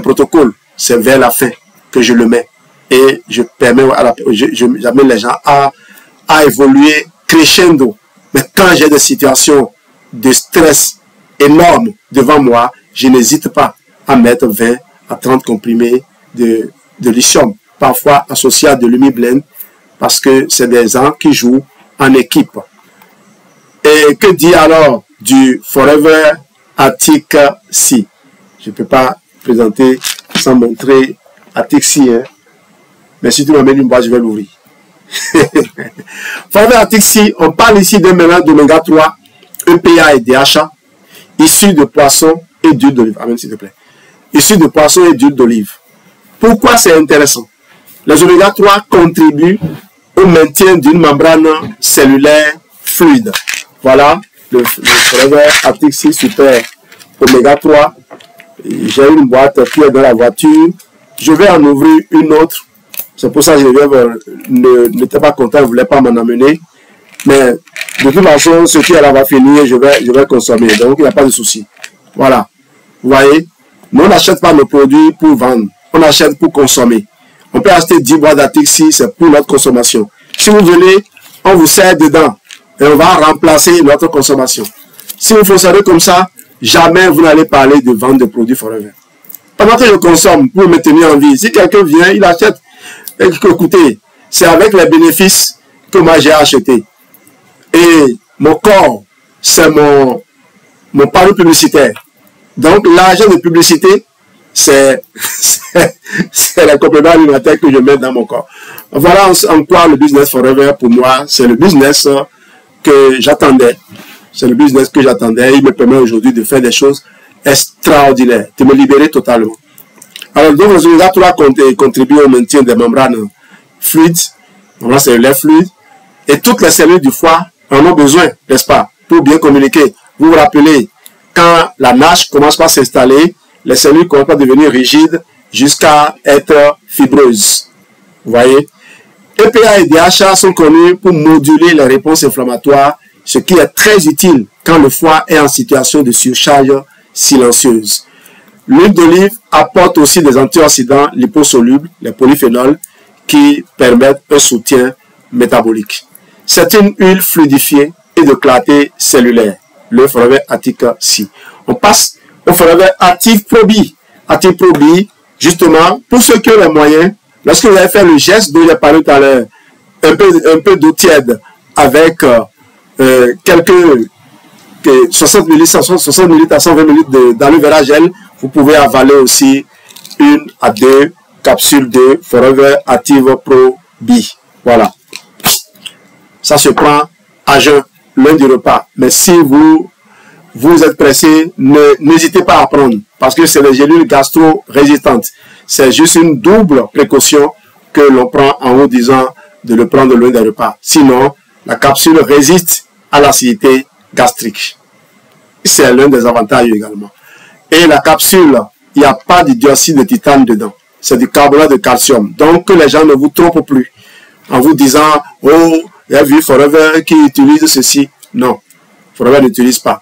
protocoles. C'est vers la fin que je le mets. Et je permets j'amène les gens à évoluer crescendo. Mais quand j'ai des situations de stress énormes devant moi, je n'hésite pas à mettre 20 à 30 comprimés de lithium, parfois associés à de l'Emi-Blend, parce que c'est des gens qui jouent en équipe. Et que dit alors du Forever Arctic Sea? Je ne peux pas présenter sans montrer Atixi, hein. Mais si tu m'amènes une boîte, je vais l'ouvrir. Forever Atixi, on parle ici d'un mélange d'oméga 3, EPA et DHA, issus de poissons et d'huile d'olive. Amen, s'il te plaît. Issus de poissons et d'huile d'olive. Pourquoi c'est intéressant? Les oméga 3 contribuent au maintien d'une membrane cellulaire fluide. Voilà, le Forever Atixi Super Oméga 3. J'ai une boîte qui est dans la voiture. Je vais en ouvrir une autre. C'est pour ça que je n'étais pas content, je ne voulais pas m'en amener. Mais de toute façon, ce qui est là va finir, je vais consommer. Donc, il n'y a pas de souci. Voilà. Vous voyez, nous, on n'achète pas nos produits pour vendre. On achète pour consommer. On peut acheter 10 boîtes d'Atixi, c'est pour notre consommation. Si vous venez, on vous sert dedans et on va remplacer notre consommation. Si vous fonctionnez comme ça, jamais vous n'allez parler de vente de produits Forever. Pendant que je consomme pour me tenir en vie, si quelqu'un vient, il achète. Écoutez, c'est avec les bénéfices que moi j'ai acheté. Et mon corps, c'est mon panneau publicitaire. Donc l'argent de publicité, c'est les compléments alimentaires que je mets dans mon corps. Voilà en quoi le business Forever, pour moi, c'est le business que j'attendais. C'est le business que j'attendais. Il me permet aujourd'hui de faire des choses extraordinaires, de me libérer totalement. Alors, donc, les oméga 3 contribuent au maintien des membranes fluides, membranes cellulaires fluides, et toutes les cellules du foie en ont besoin, n'est-ce pas, pour bien communiquer. Vous vous rappelez, quand la nage commence par s'installer, les cellules commencent à devenir rigides jusqu'à être fibreuses. Vous voyez? EPA et DHA sont connus pour moduler les réponses inflammatoires, ce qui est très utile quand le foie est en situation de surcharge silencieuse. L'huile d'olive apporte aussi des antioxydants liposolubles, les polyphénols, qui permettent un soutien métabolique. C'est une huile fluidifiée et de clarté cellulaire, le Forever Atixi. On passe au Forever Active Pro B. Active Pro B, justement, pour ceux qui ont les moyens, lorsque vous allez faire le geste dont j'ai parlé tout à l'heure, un peu d'eau tiède avec quelques 60 ml à 120 ml d'aloe vera gel, vous pouvez avaler aussi 1 à 2 capsules de Forever Active Pro B. Voilà. Ça se prend à jeun, l'un du repas. Mais si vous êtes pressé, n'hésitez pas à prendre. Parce que c'est les gélules gastro-résistantes. C'est juste une double précaution que l'on prend en vous disant de le prendre l'un des repas. Sinon, la capsule résiste à l'acidité gastrique. C'est l'un des avantages également. Et la capsule, il n'y a pas de dioxyde de titane dedans. C'est du carbonate de calcium. Donc, que les gens ne vous trompent plus en vous disant, oh, il y a vu Forever qui utilise ceci. Non, Forever n'utilise pas.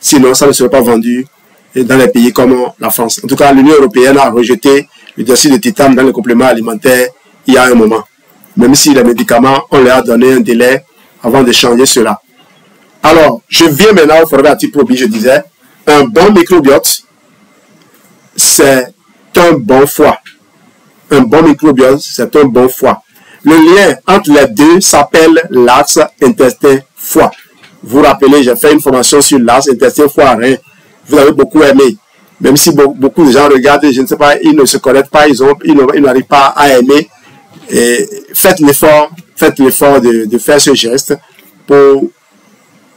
Sinon, ça ne serait pas vendu dans les pays comme la France. En tout cas, l'Union européenne a rejeté le dioxyde de titane dans les compléments alimentaires il y a un moment. Même si les médicaments, on leur a donné un délai avant de changer cela. Alors, je viens maintenant au Forever Active Pro B, je disais, un bon microbiote, c'est un bon foie. Un bon microbiote, c'est un bon foie. Le lien entre les deux s'appelle l'axe intestin-foie. Vous vous rappelez, j'ai fait une formation sur l'axe intestin-foie-rein. Vous avez beaucoup aimé. Même si beaucoup de gens regardent, je ne sais pas, ils ne se connaissent pas, ils n'arrivent pas à aimer. Et faites l'effort de faire ce geste pour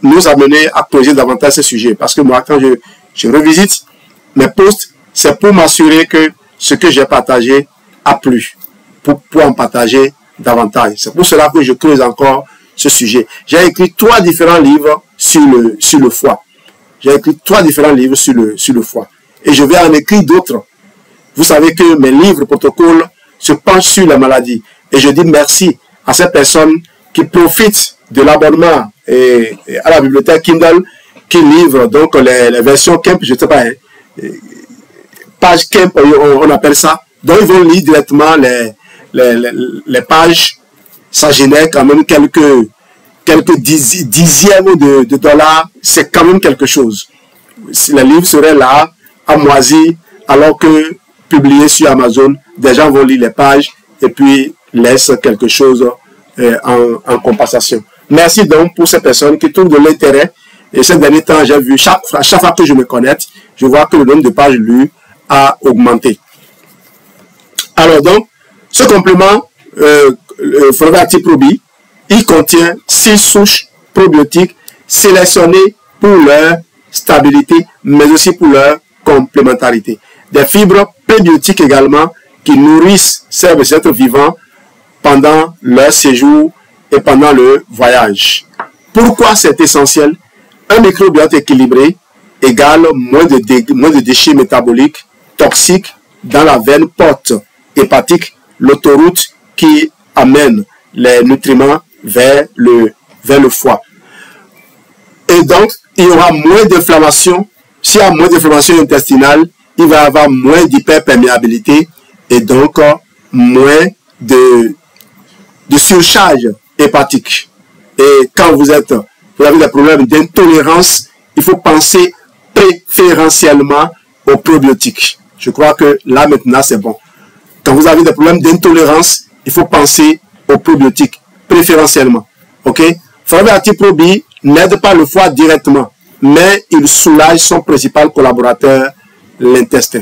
nous amener à poser davantage ce sujet. Parce que moi, quand je revisite mes posts, c'est pour m'assurer que ce que j'ai partagé a plu, pour en partager davantage. C'est pour cela que je creuse encore ce sujet. J'ai écrit 3 différents livres sur le foie. J'ai écrit 3 différents livres sur le foie. Et je vais en écrire d'autres. Vous savez que mes livres protocoles se penchent sur la maladie. Et je dis merci à ces personnes qui profitent de l'abonnement à la bibliothèque Kindle, qui livre donc les versions Kemp, je ne sais pas, page Kemp, on appelle ça. Donc ils vont lire directement les pages. Ça génère quand même quelques dixièmes de dollars. C'est quand même quelque chose. Si le livre serait là, à moisi, alors que publié sur Amazon, des gens vont lire les pages et puis laissent quelque chose en compensation. Merci donc pour ces personnes qui trouvent de l'intérêt. Et ces derniers temps, j'ai vu, chaque fois que je me connecte, je vois que le nombre de pages lues a augmenté. Alors donc, ce complément Forever Active Probi, il contient 6 souches probiotiques sélectionnées pour leur stabilité, mais aussi pour leur complémentarité. Des fibres prébiotiques également qui nourrissent ces êtres vivants pendant leur séjour et pendant le voyage. Pourquoi c'est essentiel? Un microbiote équilibré égale moins de déchets métaboliques toxiques dans la veine porte hépatique, l'autoroute qui amène les nutriments vers le foie. Et donc, il y aura moins d'inflammation. S'il y a moins d'inflammation intestinale, il va y avoir moins d'hyperperméabilité et donc moins de surcharge hépatique. Et quand vous avez des problèmes d'intolérance, il faut penser préférentiellement aux probiotiques. Je crois que là maintenant c'est bon. Quand vous avez des problèmes d'intolérance, il faut penser aux probiotiques préférentiellement. Ok? Forever Active Probi n'aide pas le foie directement, mais il soulage son principal collaborateur, l'intestin.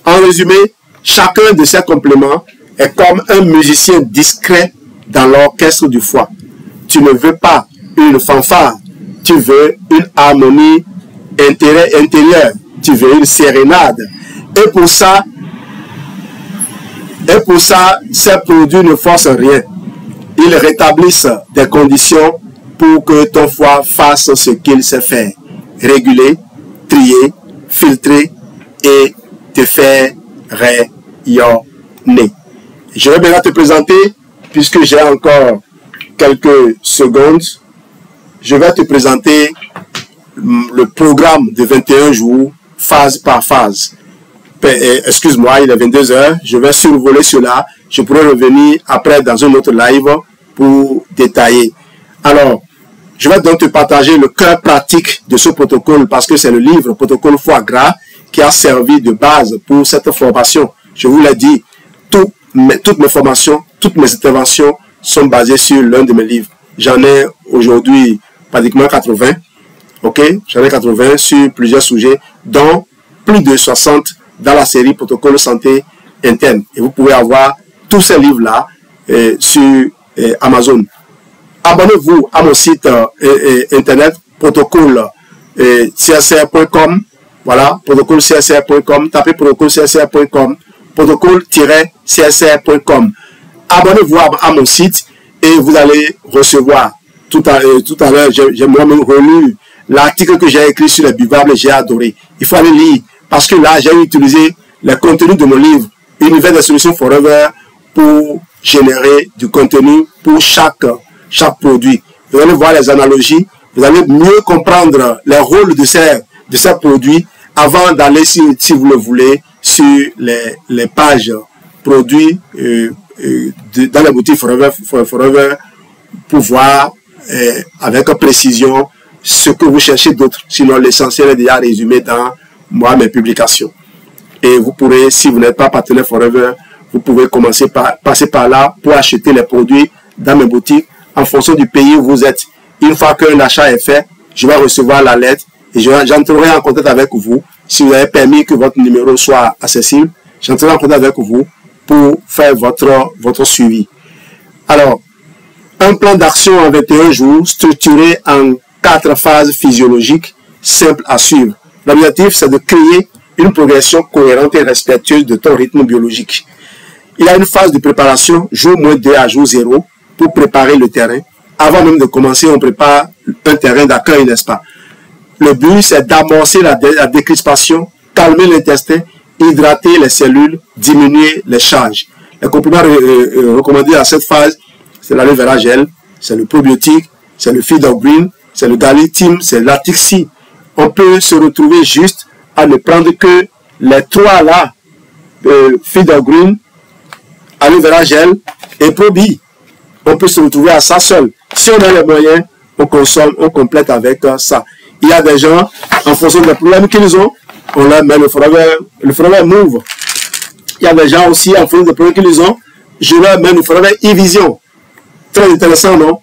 En résumé, chacun de ces compléments est comme un musicien discret dans l'orchestre du foie. Tu ne veux pas une fanfare, tu veux une harmonie intérieure, tu veux une sérénade. Et pour ça, ces produits ne forcent rien. Ils rétablissent des conditions pour que ton foie fasse ce qu'il sait faire. Réguler, trier, filtrer et te faire rayonner. Je vais maintenant te présenter, puisque j'ai encore quelques secondes, je vais te présenter le programme de 21 jours, phase par phase. Excuse-moi, il est 22 heures, je vais survoler cela. Je pourrai revenir après dans un autre live pour détailler. Alors, je vais donc te partager le cœur pratique de ce protocole parce que c'est le livre Protocole Foie Gras qui a servi de base pour cette formation. Je vous l'ai dit, toutes mes formations, toutes mes interventions sont basées sur l'un de mes livres. J'en ai aujourd'hui pratiquement 80. Ok, j'en ai 80 sur plusieurs sujets, dont plus de 60 dans la série Protocole Santé Interne. Et vous pouvez avoir tous ces livres-là sur Amazon. Abonnez-vous à mon site internet protocole-csr.com. Voilà, protocole-csr.com. Tapez protocole-csr.com, protocole-csr.com. Abonnez-vous à mon site et vous allez recevoir. Tout à l'heure, j'ai moi-même relu l'article que j'ai écrit sur les buvables, j'ai adoré. Il faut aller lire parce que là, j'ai utilisé les contenus de mon livre Univers des solutions Forever pour générer du contenu pour chaque produit. Vous allez voir les analogies, vous allez mieux comprendre les rôles de ces produits avant d'aller, si vous le voulez, sur les pages produits dans les boutiques Forever pour voir avec précision ce que vous cherchez d'autre. Sinon, l'essentiel est déjà résumé dans mes publications. Et vous pourrez, si vous n'êtes pas partenaire Forever, vous pouvez passer par là pour acheter les produits dans mes boutiques en fonction du pays où vous êtes. Une fois qu'un achat est fait, je vais recevoir la lettre et j'entrerai en contact avec vous. Si vous avez permis que votre numéro soit accessible, j'entrerai en contact avec vous pour faire votre suivi. Alors, un plan d'action en 21 jours structuré en 4 phases physiologiques simples à suivre. L'objectif, c'est de créer une progression cohérente et respectueuse de ton rythme biologique. Il y a une phase de préparation, jour -2 à jour 0, pour préparer le terrain. Avant même de commencer, on prépare un terrain d'accueil, n'est-ce pas? Le but, c'est d'amorcer la décrispation, calmer l'intestin, hydrater les cellules, diminuer les charges. Les compléments recommandés à cette phase, c'est l'aloe vera gel, c'est le probiotique, c'est le feed of green, c'est le Galitim, c'est l'Atixi. On peut se retrouver juste à ne prendre que les 3 là, feed of green, aloe vera gel et probi. On peut se retrouver à ça seul. Si on a les moyens, on consomme, on complète avec ça. Il y a des gens, en fonction des problèmes qu'ils ont, on leur met le Forever Move. Il y a des gens aussi, en fonction des problèmes qu'ils ont, je leur mets le Forever e-Vision. Très intéressant, non?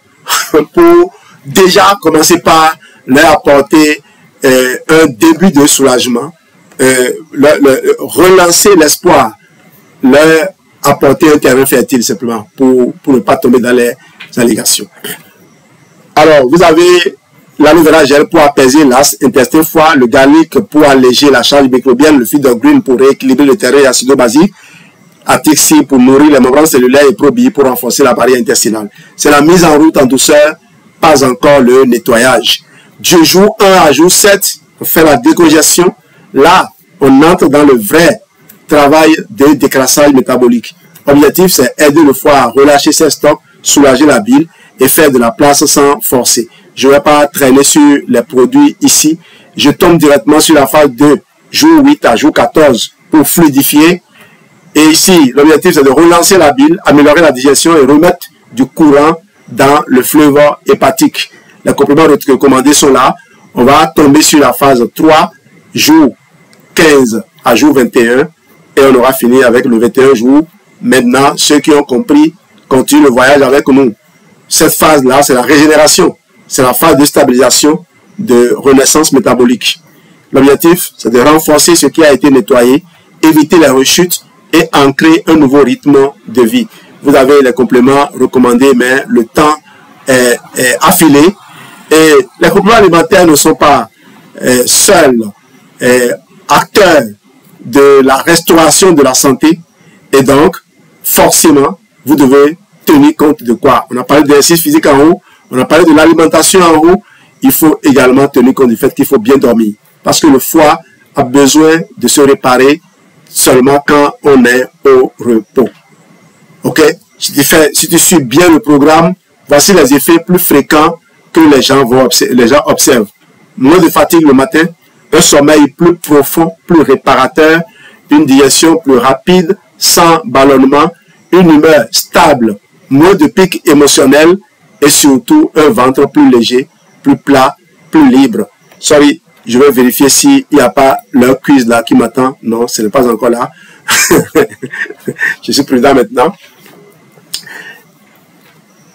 Pour déjà commencer par leur apporter un début de soulagement, relancer l'espoir, leur apporter un terrain fertile simplement pour ne pas tomber dans les allégations. Alors, vous avez l'aloe vera gel pour apaiser l'as intestin foie, le garlic pour alléger la charge microbienne, le fibre green pour rééquilibrer le terrain acido-basique, Atixi pour nourrir les membranes cellulaires et Probi pour renforcer la barrière intestinale. C'est la mise en route en douceur, pas encore le nettoyage. Du jour 1 à jour 7, on fait la décongestion. Là, on entre dans le vrai travail de décrassage métabolique. L'objectif, c'est aider le foie à relâcher ses stocks, soulager la bile et faire de la place sans forcer. Je ne vais pas traîner sur les produits ici. Je tombe directement sur la phase de jour 8 à jour 14 pour fluidifier. Et ici, l'objectif, c'est de relancer la bile, améliorer la digestion et remettre du courant dans le fleuve hépatique. Les compléments recommandés sont là. On va tomber sur la phase 3, jour 15 à jour 21. Et on aura fini avec le 21 jours. Maintenant, ceux qui ont compris continuent le voyage avec nous. Cette phase-là, c'est la régénération. C'est la phase de stabilisation, de renaissance métabolique. L'objectif, c'est de renforcer ce qui a été nettoyé, éviter les rechutes et ancrer un nouveau rythme de vie. Vous avez les compléments recommandés, mais le temps est affilé. Et les compléments alimentaires ne sont pas seuls acteurs de la restauration de la santé. Et donc, forcément, vous devez tenir compte de quoi? On a parlé de l'exercice physique en haut, on a parlé de l'alimentation en haut. Il faut également tenir compte du fait qu'il faut bien dormir. Parce que le foie a besoin de se réparer seulement quand on est au repos. Ok? Si tu suis bien le programme, voici les effets plus fréquents que les gens observent. Moins de fatigue le matin, un sommeil plus profond, plus réparateur, une digestion plus rapide, sans ballonnement, une humeur stable, moins de pics émotionnels et surtout un ventre plus léger, plus plat, plus libre. Sorry, je vais vérifier s'il n'y a pas leur quiz là qui m'attend. Non, ce n'est pas encore là. Je suis prudent maintenant.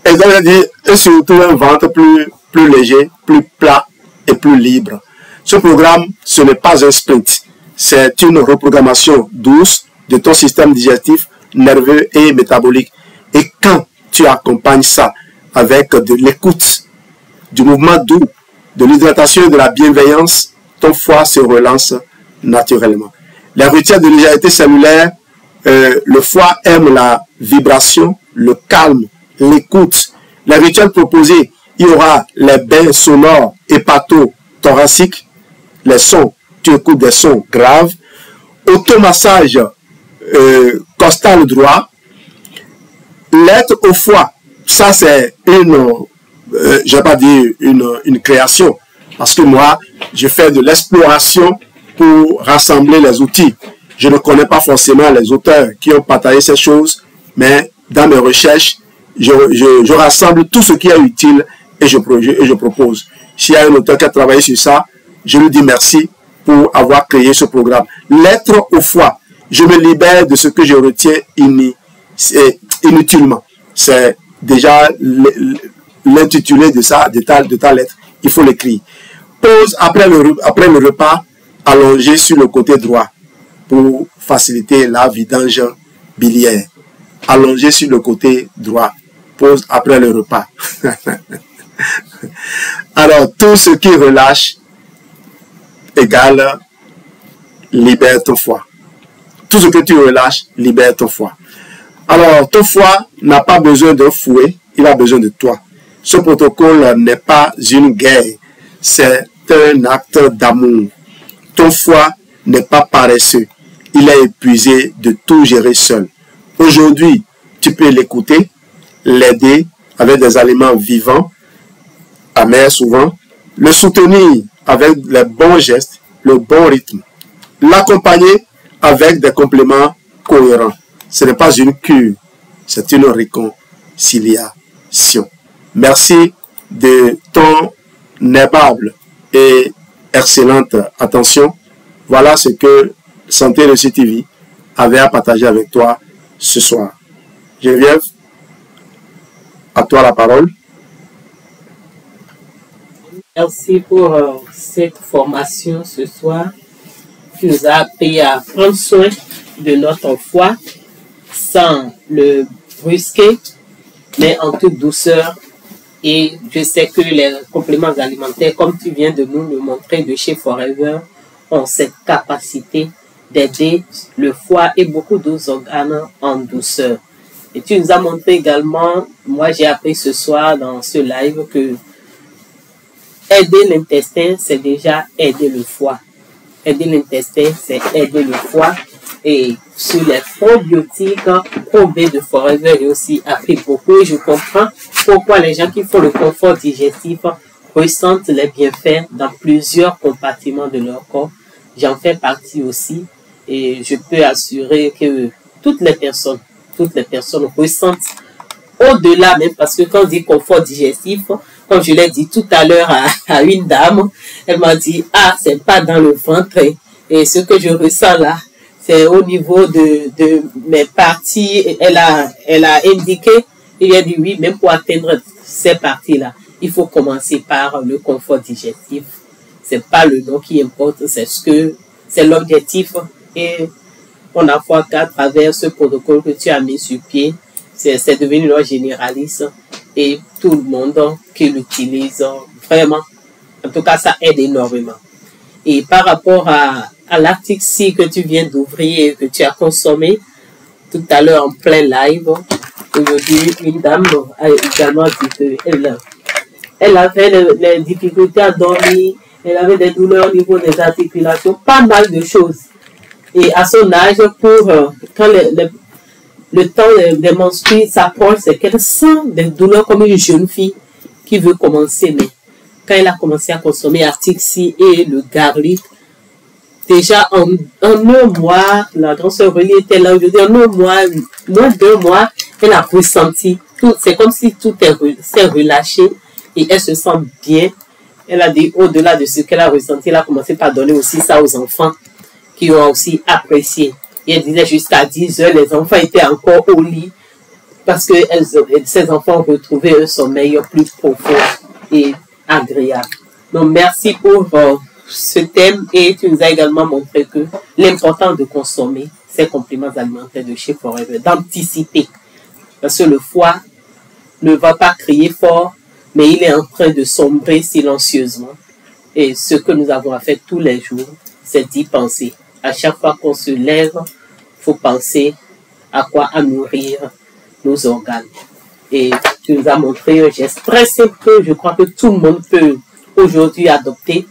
Et donc, je dis, et surtout un ventre plus léger, plus plat et plus libre. Ce programme, ce n'est pas un sprint. C'est une reprogrammation douce de ton système digestif, nerveux et métabolique. Et quand tu accompagnes ça avec de l'écoute, du mouvement doux, de l'hydratation et de la bienveillance, ton foie se relance naturellement. Les rituels de légèreté cellulaire, le foie aime la vibration, le calme, l'écoute. Les rituels proposés, il y aura les bains sonores hépato-thoraciques, les sons, tu écoutes des sons graves, automassage costal droit, lettre au foie, ça c'est une, je vais pas dire une création, parce que moi, je fais de l'exploration pour rassembler les outils. Je ne connais pas forcément les auteurs qui ont partagé ces choses, mais dans mes recherches, je rassemble tout ce qui est utile et je propose. S'il y a un auteur qui a travaillé sur ça, je lui dis merci pour avoir créé ce programme. Lettre au foie, je me libère de ce que je retiens inutilement. C'est déjà l'intitulé de ta lettre. Il faut l'écrire. Pause après le repas, allongé sur le côté droit pour faciliter la vidange biliaire. Allongé sur le côté droit. Pause après le repas. Alors, tout ce qui relâche égale libère ton foie. Tout ce que tu relâches libère ton foie. Alors, ton foie n'a pas besoin d'un fouet, il a besoin de toi. Ce protocole n'est pas une guerre, c'est un acte d'amour. Ton foie n'est pas paresseux, il est épuisé de tout gérer seul. Aujourd'hui, tu peux l'écouter, l'aider avec des aliments vivants, amers souvent, le soutenir avec les bons gestes, le bon rythme, l'accompagner avec des compléments cohérents. Ce n'est pas une cure, c'est une réconciliation. Merci de ton aimable et excellente attention. Voilà ce que Santé Réussite TV avait à partager avec toi ce soir. Geneviève, à toi la parole. Merci pour cette formation ce soir qui nous a appris à prendre soin de notre foie sans le brusquer, mais en toute douceur. Et je sais que les compléments alimentaires, comme tu viens de nous le montrer de chez Forever, ont cette capacité d'aider le foie et beaucoup d'autres organes en douceur. Et tu nous as montré également, moi j'ai appris ce soir dans ce live que aider l'intestin, c'est déjà aider le foie. Aider l'intestin, c'est aider le foie. Et sur les probiotiques, Pro B de Forever est aussi appris beaucoup. Et je comprends pourquoi les gens qui font le confort digestif ressentent les bienfaits dans plusieurs compartiments de leur corps. J'en fais partie aussi. Et je peux assurer que toutes les personnes ressentent au-delà même, parce que quand on dit confort digestif, comme je l'ai dit tout à l'heure à une dame, elle m'a dit, ah, c'est pas dans le ventre. Et ce que je ressens là, c'est au niveau de mes parties. Elle a indiqué, il a dit oui, même pour atteindre ces parties-là, il faut commencer par le confort digestif. C'est pas le nom qui importe, c'est l'objectif. Et on a foi qu'à travers ce protocole que tu as mis sur pied, c'est devenu une loi généraliste et tout le monde qui l'utilise vraiment. En tout cas, ça aide énormément. Et par rapport à l'article 6 que tu viens d'ouvrir et que tu as consommé tout à l'heure en plein live, aujourd'hui, une dame a également dit qu'elle avait les difficultés à dormir, elle avait des douleurs au niveau des articulations, pas mal de choses. Et à son âge, quand le temps des menstrues s'approche, c'est qu'elle sent des douleurs comme une jeune fille qui veut commencer. Mais quand elle a commencé à consommer article 6 et le garlic, déjà en un mois, la grande sœur Relie était là aujourd'hui, en un mois, moins d'1 mois, elle a ressenti tout. C'est comme si tout s'est relâché et elle se sent bien. Elle a dit, au-delà de ce qu'elle a ressenti, elle a commencé par donner aussi ça aux enfants qui ont aussi apprécié. Et elle disait jusqu'à 10 heures, les enfants étaient encore au lit parce que ces enfants ont retrouvé un sommeil plus profond et agréable. Donc, merci pour ce thème et tu nous as également montré que l'important de consommer ces compléments alimentaires de chez Forever, d'anticiper. Parce que le foie ne va pas crier fort, mais il est en train de sombrer silencieusement. Et ce que nous avons à faire tous les jours, c'est d'y penser. À chaque fois qu'on se lève, il faut penser à quoi à nourrir nos organes. Et tu nous as montré un geste très simple que je crois que tout le monde peut aujourd'hui adopter.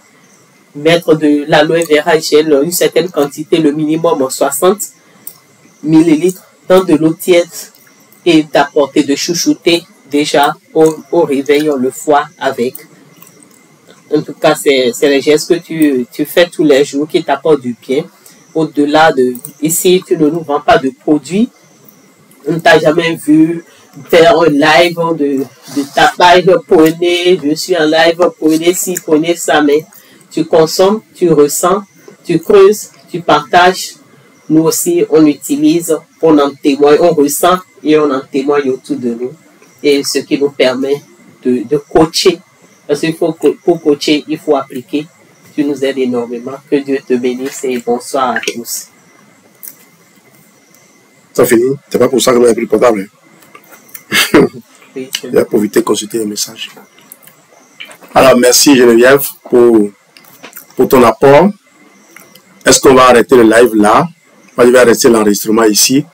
Mettre de l'aloe vera gel, une certaine quantité, le minimum 60 ml dans de l'eau tiède et d'apporter, de chouchouter déjà au réveil le foie avec. En tout cas, c'est les gestes que tu fais tous les jours qui t'apportent du bien. Au-delà de... Ici, tu ne nous vends pas de produits. On ne t'a jamais vu faire un live de tapage, prenez, je suis en live, prenez ci, prenez ça, mais tu consommes, tu ressens, tu creuses, tu partages. Nous aussi, on utilise, on en témoigne, on ressent et on en témoigne autour de nous. Et ce qui nous permet de coacher. Parce qu'il faut, pour coacher, il faut appliquer. Tu nous aides énormément. Que Dieu te bénisse et bonsoir à tous. Ça finit. C'est pas pour ça que l'on a pris le portable. Oui, je vais profiter de consulter les messages. Alors, merci Geneviève pour ton apport. Est-ce qu'on va arrêter le live là? Moi, je vais arrêter l'enregistrement ici.